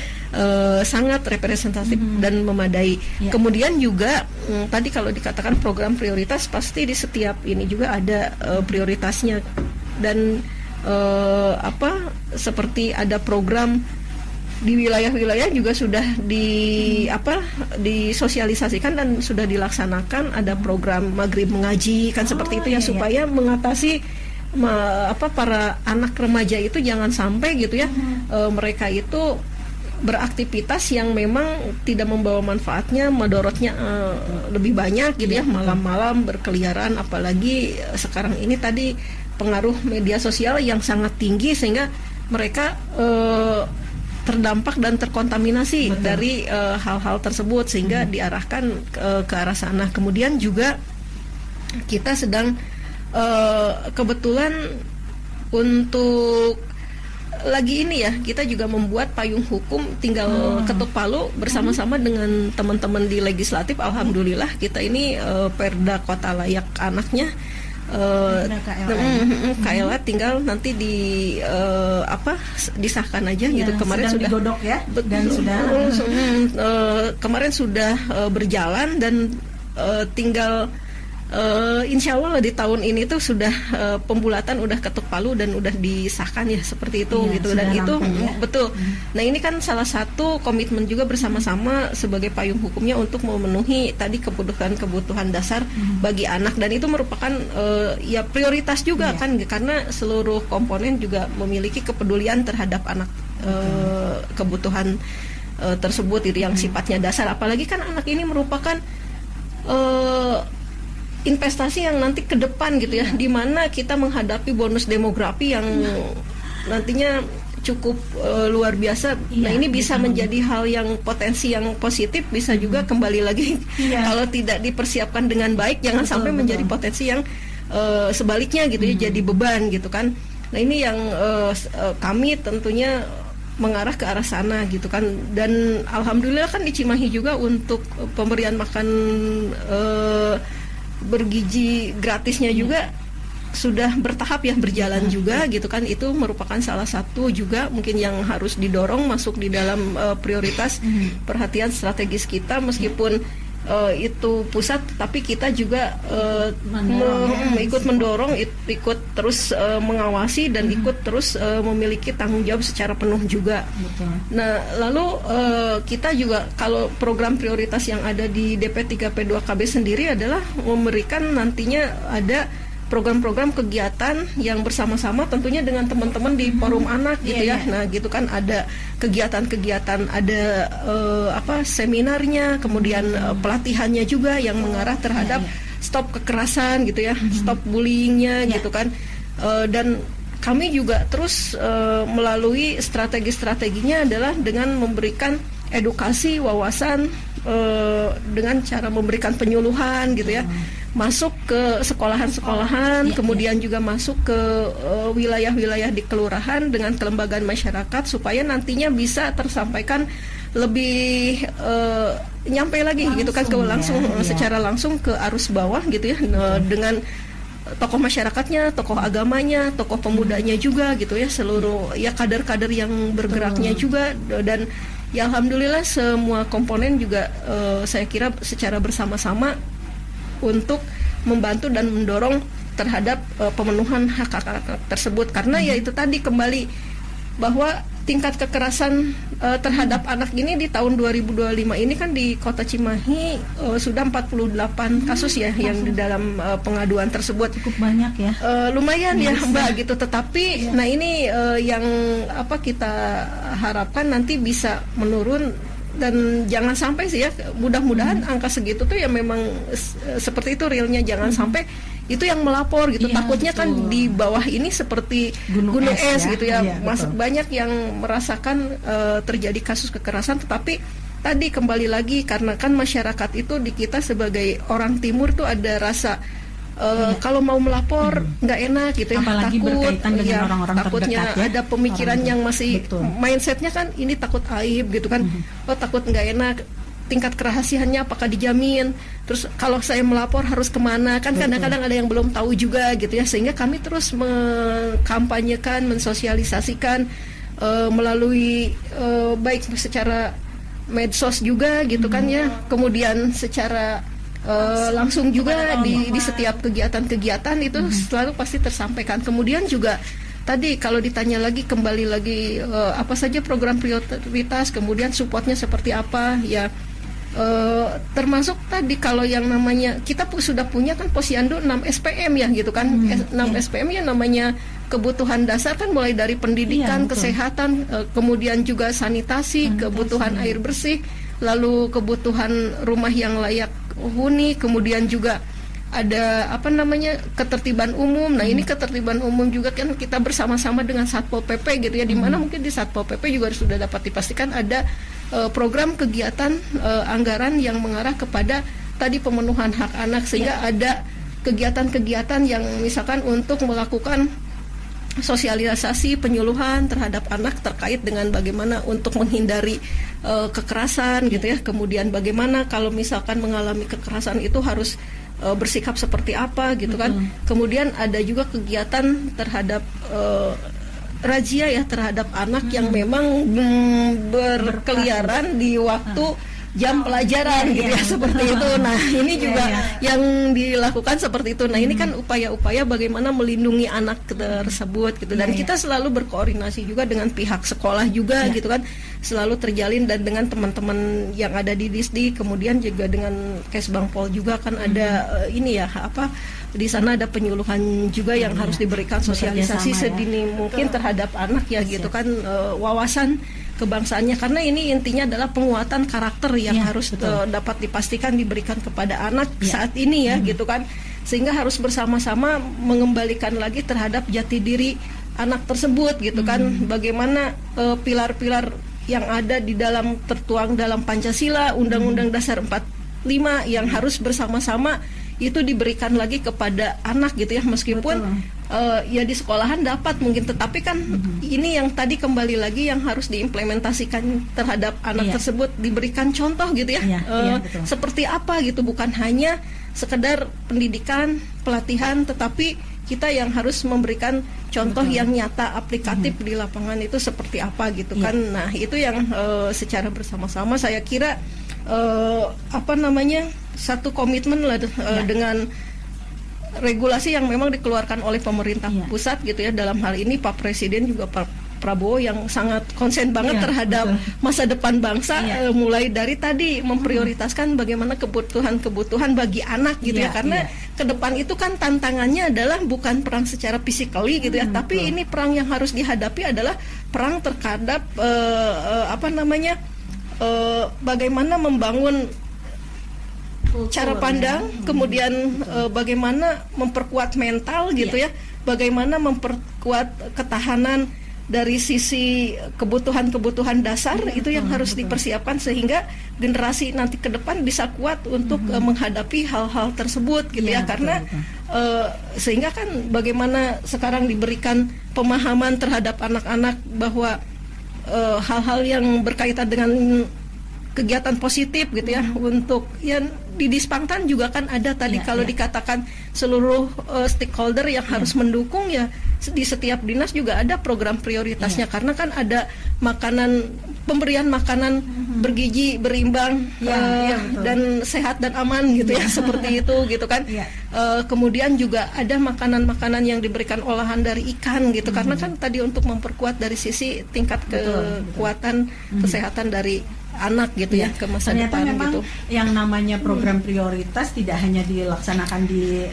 sangat representatif dan memadai. Kemudian juga tadi kalau dikatakan program prioritas, pasti di setiap ini juga ada prioritasnya, dan seperti ada program di wilayah-wilayah juga sudah disosialisasikan dan sudah dilaksanakan. Ada program maghrib mengaji kan, seperti itu ya, supaya mengatasi para anak remaja itu jangan sampai gitu ya mereka itu beraktivitas yang memang tidak membawa manfaatnya, madorotnya lebih banyak gitu ya, malam-malam berkeliaran, apalagi sekarang ini tadi pengaruh media sosial yang sangat tinggi, sehingga mereka terdampak dan terkontaminasi dari hal-hal tersebut, sehingga diarahkan ke arah sana. Kemudian juga kita sedang kebetulan untuk lagi ini ya, kita juga membuat payung hukum tinggal ketuk palu bersama-sama dengan teman-teman di legislatif. Alhamdulillah kita ini Perda Kota Layak Anaknya KLA tinggal nanti disahkan aja gitu. Kemarin sudah digodok ya, dan sudah kemarin sudah berjalan, dan tinggal insya Allah di tahun ini tuh sudah pembulatan udah ketuk palu dan udah disahkan ya seperti itu gitu, dan itu betul. Nah ini kan salah satu komitmen juga bersama-sama sebagai payung hukumnya untuk memenuhi tadi kebutuhan dasar bagi anak, dan itu merupakan ya prioritas juga kan, karena seluruh komponen juga memiliki kepedulian terhadap anak, kebutuhan tersebut itu yang sifatnya dasar, apalagi kan anak ini merupakan investasi yang nanti ke depan gitu ya, di mana kita menghadapi bonus demografi yang nantinya cukup luar biasa. Nah ini bisa menjadi hal yang potensi yang positif, bisa juga kembali lagi kalau tidak dipersiapkan dengan baik, jangan sampai menjadi potensi yang sebaliknya gitu ya, jadi beban gitu kan. Nah ini yang kami tentunya mengarah ke arah sana gitu kan, dan alhamdulillah kan di Cimahi juga untuk pemberian makan bergizi gratisnya juga sudah bertahap ya, berjalan juga gitu kan. Itu merupakan salah satu juga mungkin yang harus didorong masuk di dalam prioritas perhatian strategis kita, meskipun itu pusat, tapi kita juga ikut mendorong, ikut terus mengawasi dan ikut terus memiliki tanggung jawab secara penuh juga. Nah lalu kita juga kalau program prioritas yang ada di DP 3P2KB sendiri adalah memberikan nantinya ada program-program kegiatan yang bersama-sama tentunya dengan teman-teman di forum anak gitu ya. Nah gitu kan ada kegiatan-kegiatan, ada seminarnya, kemudian pelatihannya juga yang mengarah terhadap stop kekerasan gitu ya, stop bullyingnya gitu kan. Dan kami juga terus melalui strategi-strateginya adalah dengan memberikan edukasi, wawasan, dengan cara memberikan penyuluhan gitu ya, masuk ke sekolahan-sekolahan, kemudian juga masuk ke wilayah-wilayah di kelurahan dengan kelembagaan masyarakat, supaya nantinya bisa tersampaikan lebih nyampe lagi langsung, gitu kan, ke langsung secara langsung ke arus bawah gitu ya, dengan tokoh masyarakatnya, tokoh agamanya, tokoh pemudanya juga gitu ya, seluruh ya kader-kader yang bergeraknya juga. Dan ya alhamdulillah semua komponen juga saya kira secara bersama-sama untuk membantu dan mendorong terhadap pemenuhan hak-hak tersebut, karena ya itu tadi kembali bahwa tingkat kekerasan terhadap anak ini di tahun 2025 ini kan di Kota Cimahi sudah 48 kasus ya yang di dalam pengaduan tersebut. Cukup banyak ya. Lumayan ya Mbak gitu, tetapi nah ini yang kita harapkan nanti bisa menurun, dan jangan sampai sih ya, mudah-mudahan angka segitu tuh ya memang seperti itu realnya, jangan sampai itu yang melapor gitu. Takutnya kan di bawah ini seperti gunung es gitu ya, banyak yang merasakan terjadi kasus kekerasan, tetapi tadi kembali lagi karena kan masyarakat itu di kita sebagai orang timur tuh ada rasa kalau mau melapor nggak enak gitu ya, apalagi takut berkaitan dengan orang-orang takutnya terdekat ya, ada pemikiran yang masih mindsetnya kan ini takut aib gitu kan, takut nggak enak, tingkat kerahasiaannya apakah dijamin, terus kalau saya melapor harus kemana kan. Kadang-kadang ada yang belum tahu juga gitu ya, sehingga kami terus mengkampanyekan, mensosialisasikan melalui baik secara medsos juga gitu kan ya, kemudian secara langsung juga di setiap kegiatan-kegiatan itu selalu pasti tersampaikan. Kemudian juga tadi kalau ditanya lagi kembali lagi apa saja program prioritas, kemudian supportnya seperti apa ya, termasuk tadi kalau yang namanya kita sudah punya kan Posyandu 6 SPM ya gitu kan, 6 SPM ya namanya kebutuhan dasar kan, mulai dari pendidikan, kesehatan, kemudian juga sanitasi, kebutuhan air bersih, lalu kebutuhan rumah yang layak huni, kemudian juga ada ketertiban umum. Nah ini ketertiban umum juga kan kita bersama-sama dengan Satpol PP gitu ya, di mana mungkin di Satpol PP juga sudah dapat dipastikan ada program kegiatan anggaran yang mengarah kepada tadi pemenuhan hak anak, sehingga ada kegiatan-kegiatan yang misalkan untuk melakukan sosialisasi penyuluhan terhadap anak terkait dengan bagaimana untuk menghindari kekerasan gitu ya, kemudian bagaimana kalau misalkan mengalami kekerasan itu harus bersikap seperti apa gitu kan. Kemudian ada juga kegiatan terhadap razia ya terhadap anak yang memang berkeliaran di waktu jam pelajaran gitu ya, seperti itu. Nah, ini juga yang dilakukan seperti itu. Nah, ini kan upaya-upaya bagaimana melindungi anak tersebut gitu. Dan kita selalu berkoordinasi juga dengan pihak sekolah juga gitu kan, selalu terjalin, dan dengan teman-teman yang ada di Disdi, kemudian juga dengan Kesbangpol juga kan ada ini ya, di sana ada penyuluhan juga yang harus diberikan, sosialisasi sedini mungkin terhadap anak ya gitu kan, wawasan kebangsaannya, karena ini intinya adalah penguatan karakter yang harus dapat dipastikan diberikan kepada anak saat ini ya gitu kan, sehingga harus bersama-sama mengembalikan lagi terhadap jati diri anak tersebut gitu kan, bagaimana pilar-pilar yang ada di dalam tertuang dalam Pancasila, Undang-Undang Dasar 45 yang harus bersama-sama itu diberikan lagi kepada anak gitu ya, meskipun ya di sekolahan dapat mungkin, tetapi kan ini yang tadi kembali lagi yang harus diimplementasikan terhadap anak tersebut, diberikan contoh gitu ya, seperti apa gitu, bukan hanya sekedar pendidikan, pelatihan, tetapi kita yang harus memberikan contoh yang nyata, aplikatif di lapangan itu seperti apa gitu kan. Nah, itu yang secara bersama-sama saya kira satu komitmen lah dengan regulasi yang memang dikeluarkan oleh pemerintah pusat gitu ya. Dalam hal ini Pak Presiden juga Pak Prabowo yang sangat konsen banget terhadap masa depan bangsa, mulai dari tadi memprioritaskan bagaimana kebutuhan bagi anak gitu ya, karena ke depan itu kan tantangannya adalah bukan perang secara physically gitu ya, tapi ini perang yang harus dihadapi adalah perang terhadap bagaimana membangun cara pandang, kemudian bagaimana memperkuat mental gitu ya, bagaimana memperkuat ketahanan dari sisi kebutuhan-kebutuhan dasar itu yang harus dipersiapkan sehingga generasi nanti ke depan bisa kuat untuk menghadapi hal-hal tersebut gitu ya, karena sehingga kan bagaimana sekarang diberikan pemahaman terhadap anak-anak bahwa hal-hal yang berkaitan dengan kegiatan positif gitu ya, untuk di Dispangtan juga kan ada tadi kalau dikatakan seluruh stakeholder yang harus mendukung ya, di setiap dinas juga ada program prioritasnya, karena kan ada pemberian makanan bergizi, berimbang, dan sehat dan aman gitu ya, seperti itu gitu kan. Kemudian juga ada makanan-makanan yang diberikan olahan dari ikan gitu, karena kan tadi untuk memperkuat dari sisi tingkat kekuatan kesehatan dari anak gitu ya ke masa depan memang gitu. Yang namanya program prioritas tidak hanya dilaksanakan di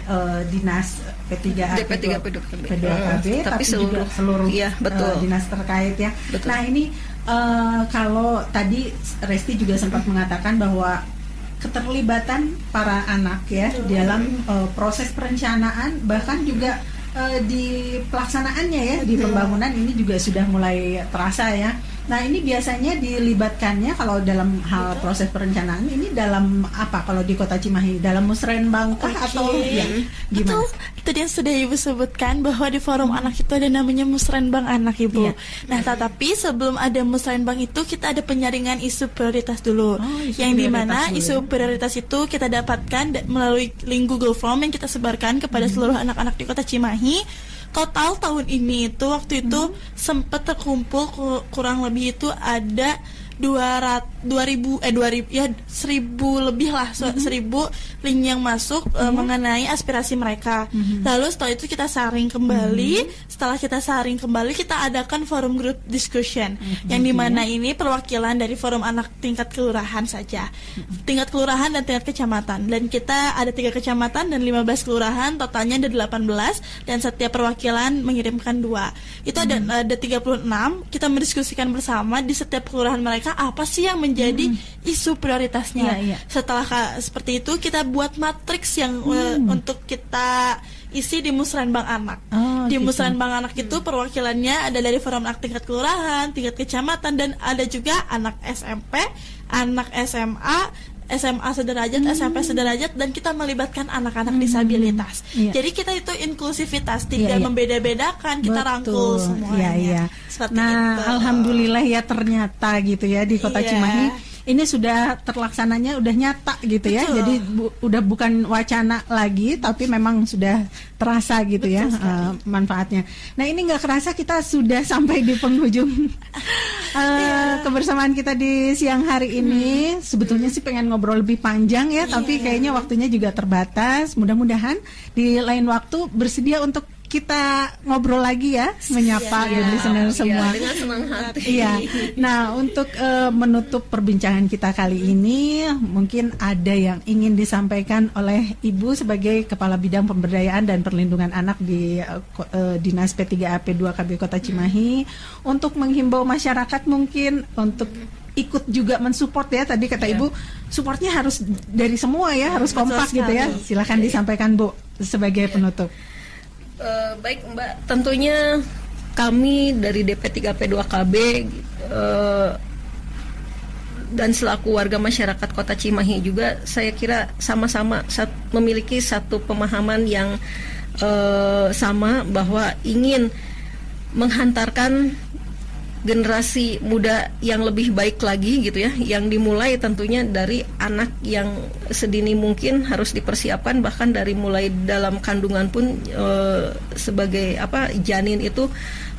dinas P3A, P2KB, tapi seluruh dinas terkait ya. Betul. Nah ini kalau tadi Resti juga sempat mengatakan bahwa keterlibatan para anak ya dalam proses perencanaan, bahkan juga di pelaksanaannya ya, di pembangunan ini juga sudah mulai terasa ya. Nah ini biasanya dilibatkannya kalau dalam hal proses perencanaan ini dalam apa kalau di Kota Cimahi, dalam musrenbang atau gimana? Tadi yang sudah Ibu sebutkan bahwa di forum anak itu ada namanya musrenbang anak Ibu. Nah tetapi sebelum ada musrenbang itu kita ada penyaringan isu prioritas dulu, yang dimana isu prioritas itu kita dapatkan melalui link Google Form yang kita sebarkan kepada seluruh anak-anak di Kota Cimahi. Total tahun ini itu waktu itu sempat terkumpul kurang lebih itu ada 1.000 lebih lah, 1.000 link yang masuk mengenai aspirasi mereka. Lalu setelah itu kita saring kembali. Setelah kita saring kembali, kita adakan forum group discussion, yang dimana ini perwakilan dari forum anak tingkat kelurahan saja, tingkat kelurahan dan tingkat kecamatan. Dan kita ada 3 kecamatan dan 15 kelurahan, totalnya ada 18, dan setiap perwakilan mengirimkan 2. Itu ada 36. Kita mendiskusikan bersama di setiap kelurahan mereka apa sih yang menjadi isu prioritasnya. Setelah seperti itu kita buat matriks yang untuk kita isi di musrenbang anak. Di musrenbang anak itu perwakilannya ada dari forum anak tingkat kelurahan, tingkat kecamatan, dan ada juga anak SMP, anak SMA sederajat, SMP sederajat, dan kita melibatkan anak-anak disabilitas. Jadi kita itu inklusivitas, tidak membeda-bedakan, kita rangkul semuanya. Seperti itu. Alhamdulillah ya, ternyata gitu ya di Kota Cimahi ini sudah terlaksananya, udah nyata gitu ya. Betul. Jadi udah bukan wacana lagi, tapi memang sudah terasa gitu ya manfaatnya. Nah ini nggak kerasa kita sudah sampai di penghujung kebersamaan kita di siang hari ini. Sebetulnya sih pengen ngobrol lebih panjang ya, tapi kayaknya waktunya juga terbatas. Mudah-mudahan di lain waktu bersedia untuk kita ngobrol lagi ya, menyapa listener semua. Dengan senang hati. Iya. Nah, untuk menutup perbincangan kita kali ini, mungkin ada yang ingin disampaikan oleh Ibu sebagai Kepala Bidang Pemberdayaan dan Perlindungan Anak di Dinas P3AP 2KB Kota Cimahi, untuk menghimbau masyarakat mungkin untuk ikut juga mensupport ya. Tadi kata Ibu, supportnya harus dari semua ya, harus kompak gitu ya. Silakan disampaikan Bu sebagai penutup. Baik Mbak, tentunya kami dari DP3P2KB dan selaku warga masyarakat Kota Cimahi juga, saya kira sama-sama memiliki satu pemahaman yang sama, bahwa ingin menghantarkan generasi muda yang lebih baik lagi gitu ya, yang dimulai tentunya dari anak yang sedini mungkin harus dipersiapkan, bahkan dari mulai dalam kandungan pun sebagai janin itu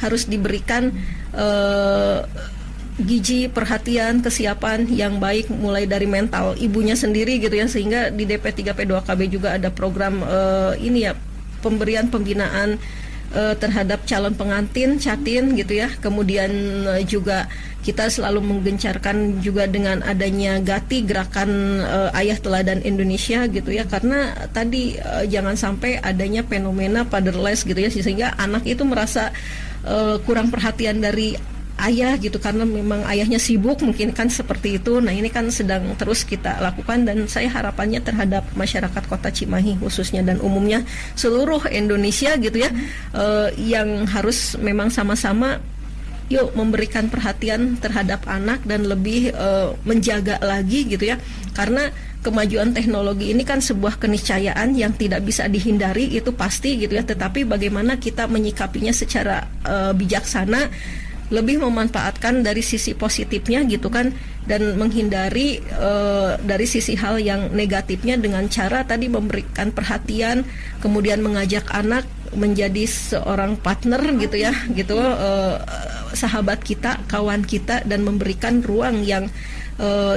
harus diberikan gizi, perhatian, kesiapan yang baik mulai dari mental ibunya sendiri gitu ya, sehingga di DP3P2KB juga ada program pemberian pembinaan terhadap calon pengantin, catin gitu ya. Kemudian juga kita selalu menggencarkan juga dengan adanya GATI, Gerakan Ayah Teladan Indonesia gitu ya, karena tadi jangan sampai adanya fenomena fatherless gitu ya, sehingga anak itu merasa kurang perhatian dari ayah gitu, karena memang ayahnya sibuk mungkin kan seperti itu. Nah ini kan sedang terus kita lakukan, dan saya harapannya terhadap masyarakat Kota Cimahi khususnya dan umumnya seluruh Indonesia gitu ya, yang harus memang sama-sama yuk memberikan perhatian terhadap anak dan lebih menjaga lagi gitu ya, karena kemajuan teknologi ini kan sebuah keniscayaan yang tidak bisa dihindari, itu pasti gitu ya, tetapi bagaimana kita menyikapinya secara bijaksana, lebih memanfaatkan dari sisi positifnya gitu kan, dan menghindari dari sisi hal yang negatifnya dengan cara tadi memberikan perhatian, kemudian mengajak anak menjadi seorang partner gitu ya, gitu sahabat kita, kawan kita, dan memberikan ruang yang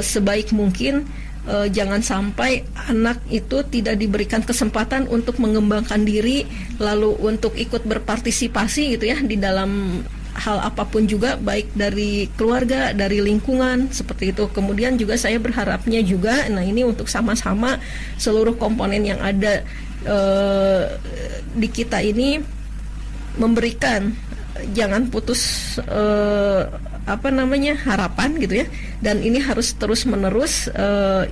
sebaik mungkin. Jangan sampai anak itu tidak diberikan kesempatan untuk mengembangkan diri, lalu untuk ikut berpartisipasi gitu ya di dalam hal apapun juga, baik dari keluarga, dari lingkungan, seperti itu. Kemudian juga saya berharapnya juga, nah ini untuk sama-sama seluruh komponen yang ada di kita ini memberikan, jangan putus harapan gitu ya, dan ini harus terus menerus,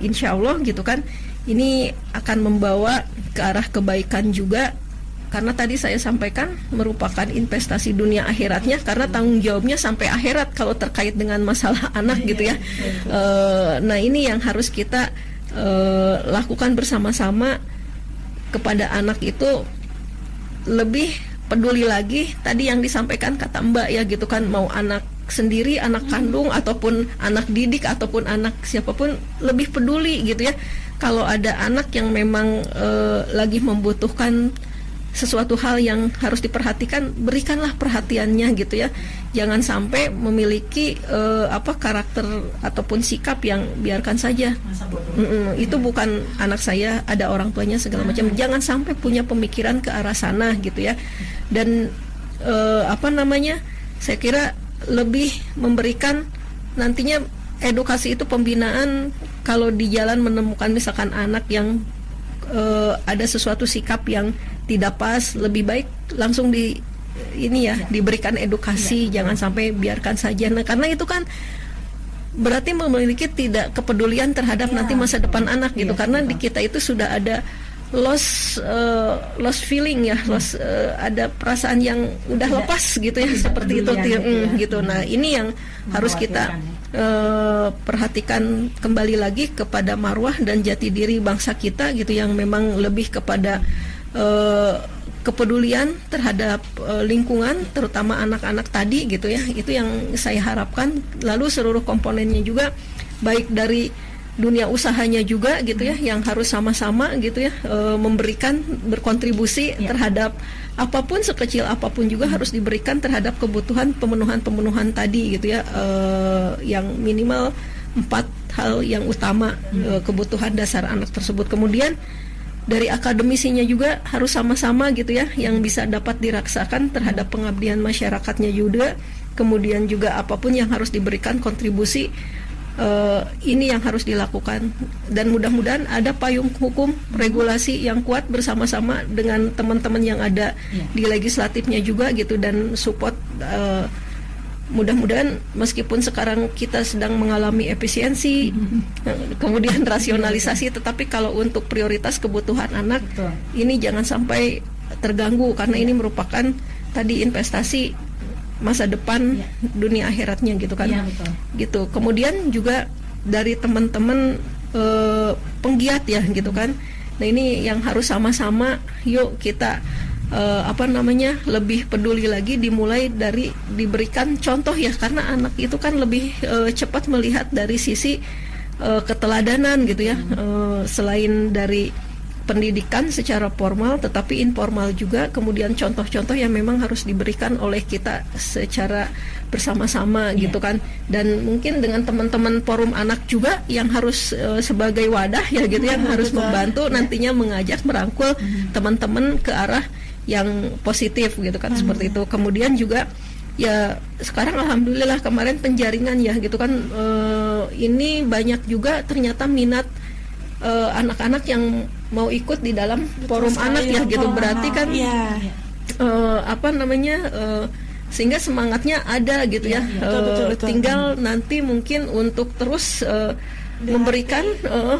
insya Allah gitu kan, ini akan membawa ke arah kebaikan juga. Karena tadi saya sampaikan merupakan investasi dunia akhiratnya, karena tanggung jawabnya sampai akhirat kalau terkait dengan masalah anak gitu ya. Nah ini yang harus kita lakukan bersama-sama kepada anak itu, lebih peduli lagi tadi yang disampaikan kata Mbak ya gitu kan, mau anak sendiri, anak kandung, ataupun anak didik, ataupun anak siapapun, lebih peduli gitu ya. Kalau ada anak yang memang lagi membutuhkan sesuatu hal yang harus diperhatikan, berikanlah perhatiannya gitu ya. Jangan sampai memiliki karakter ataupun sikap yang biarkan saja. Itu bukan anak saya, ada orang tuanya segala macam. Jangan sampai punya pemikiran ke arah sana gitu ya. Dan saya kira lebih memberikan nantinya edukasi itu, pembinaan. Kalau di jalan menemukan misalkan anak yang ada sesuatu sikap yang tidak pas, lebih baik langsung diberikan edukasi, jangan sampai biarkan saja. Nah, karena itu kan berarti memiliki tidak kepedulian terhadap nanti masa depan anak gitu. Karena di kita itu sudah ada lost feeling ya, ada perasaan yang udah lepas gitu ya, seperti itu gitu. Nah, ini yang harus kita perhatikan kembali lagi kepada marwah dan jati diri bangsa kita gitu, yang memang lebih kepada kepedulian terhadap lingkungan, terutama anak-anak tadi gitu ya. Itu yang saya harapkan. Lalu seluruh komponennya juga baik dari dunia usahanya juga gitu ya, yang harus sama-sama gitu ya memberikan, berkontribusi terhadap apapun, sekecil apapun juga harus diberikan terhadap kebutuhan pemenuhan tadi gitu ya, yang minimal 4 hal yang utama, kebutuhan dasar anak tersebut. Kemudian dari akademisinya juga harus sama-sama gitu ya, yang bisa dapat dirasakan terhadap pengabdian masyarakatnya juga. Kemudian juga apapun yang harus diberikan kontribusi, ini yang harus dilakukan. Dan mudah-mudahan ada payung hukum regulasi yang kuat bersama-sama dengan teman-teman yang ada di legislatifnya juga gitu, dan support. Mudah-mudahan meskipun sekarang kita sedang mengalami efisiensi, kemudian rasionalisasi, tetapi kalau untuk prioritas kebutuhan anak, ini jangan sampai terganggu, karena ini merupakan tadi investasi masa depan dunia akhiratnya gitu kan. Gitu. Kemudian juga dari teman-teman penggiat ya gitu kan. Nah ini yang harus sama-sama, yuk kita lebih peduli lagi, dimulai dari diberikan contoh ya, karena anak itu kan lebih cepat melihat dari sisi keteladanan gitu ya, selain dari pendidikan secara formal tetapi informal juga, kemudian contoh-contoh yang memang harus diberikan oleh kita secara bersama-sama gitu kan. Dan mungkin dengan teman-teman forum anak juga yang harus sebagai wadah ya gitu, yang harus membantu nantinya mengajak, merangkul teman-teman ke arah yang positif gitu kan, seperti itu. Kemudian juga ya sekarang alhamdulillah kemarin penjaringan ya gitu kan, ini banyak juga ternyata minat anak-anak yang mau ikut di dalam forum anak ya gitu, berarti kan sehingga semangatnya ada gitu ya. Betul. Tinggal nanti mungkin untuk terus memberikan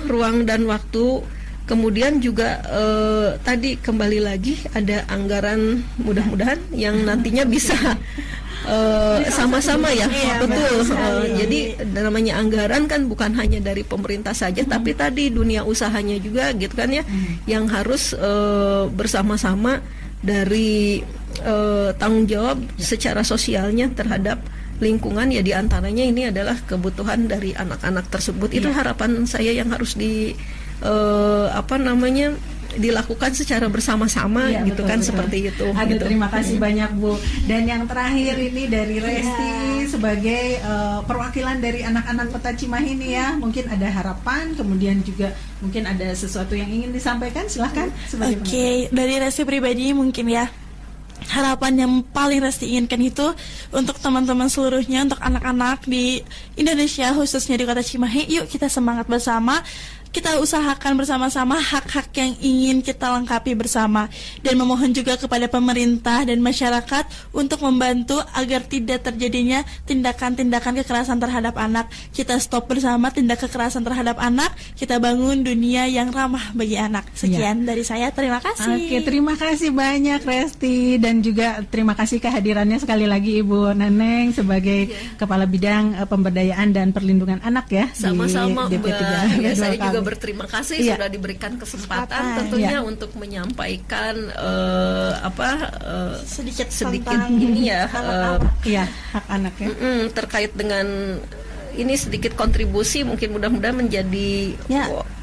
ruang dan waktu. Kemudian juga tadi kembali lagi ada anggaran, mudah-mudahan yang nantinya bisa sama-sama ya, betul. Jadi namanya anggaran kan bukan hanya dari pemerintah saja, tapi tadi dunia usahanya juga gitu kan ya, yang harus bersama-sama dari tanggung jawab secara sosialnya terhadap lingkungan ya, diantaranya ini adalah kebutuhan dari anak-anak tersebut. Itu harapan saya yang harus dilakukan secara bersama-sama gitu betul, kan betul. Seperti itu. Aduh, gitu. Terima kasih banyak Bu. Dan yang terakhir ini dari Resti sebagai perwakilan dari anak-anak Kota Cimahi nih ya, mungkin ada harapan, kemudian juga mungkin ada sesuatu yang ingin disampaikan, silahkan. Oke, dari Resti pribadi mungkin ya, harapan yang paling Resti inginkan itu untuk teman-teman seluruhnya, untuk anak-anak di Indonesia khususnya di Kota Cimahi, yuk kita semangat bersama, kita usahakan bersama-sama hak-hak yang ingin kita lengkapi bersama, dan memohon juga kepada pemerintah dan masyarakat untuk membantu agar tidak terjadinya tindakan-tindakan kekerasan terhadap anak. Kita stop bersama tindak kekerasan terhadap anak, kita bangun dunia yang ramah bagi anak. Sekian dari saya, terima kasih. Oke, terima kasih banyak Resti, dan juga terima kasih kehadirannya sekali lagi Ibu Neneng sebagai Kepala Bidang Pemberdayaan dan Perlindungan Anak ya. Sama-sama di Mbak. DP3. Saya juga berterima kasih sudah diberikan kesempatan tentunya untuk menyampaikan sedikit ini ya, hak anak ya, terkait dengan ini sedikit kontribusi, mungkin mudah-mudahan menjadi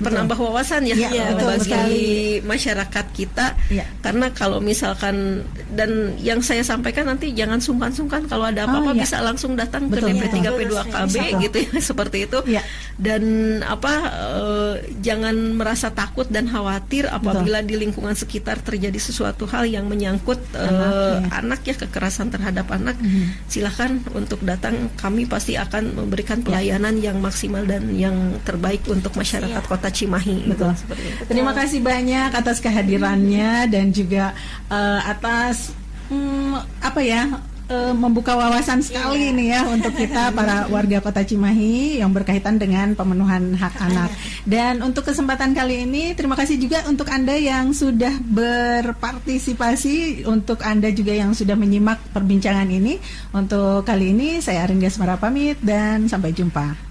penambah wawasan ya, bagi masyarakat kita. Karena kalau misalkan, dan yang saya sampaikan nanti jangan sungkan-sungkan, kalau ada apa-apa bisa langsung datang ke DP3P2KB gitu ya, seperti itu. Dan jangan merasa takut dan khawatir apabila di lingkungan sekitar terjadi sesuatu hal yang menyangkut anak ya, kekerasan terhadap anak. Silahkan untuk datang, kami pasti akan memberikan pelayanan yang maksimal dan yang terbaik untuk masyarakat Kota Cimahi. Betul. Terima kasih banyak atas kehadirannya dan juga atas membuka wawasan sekali ini ya untuk kita para warga Kota Cimahi yang berkaitan dengan pemenuhan hak anak. Dan untuk kesempatan kali ini terima kasih juga untuk Anda yang sudah berpartisipasi, untuk Anda juga yang sudah menyimak perbincangan ini. Untuk kali ini saya Arindia Semara pamit dan sampai jumpa.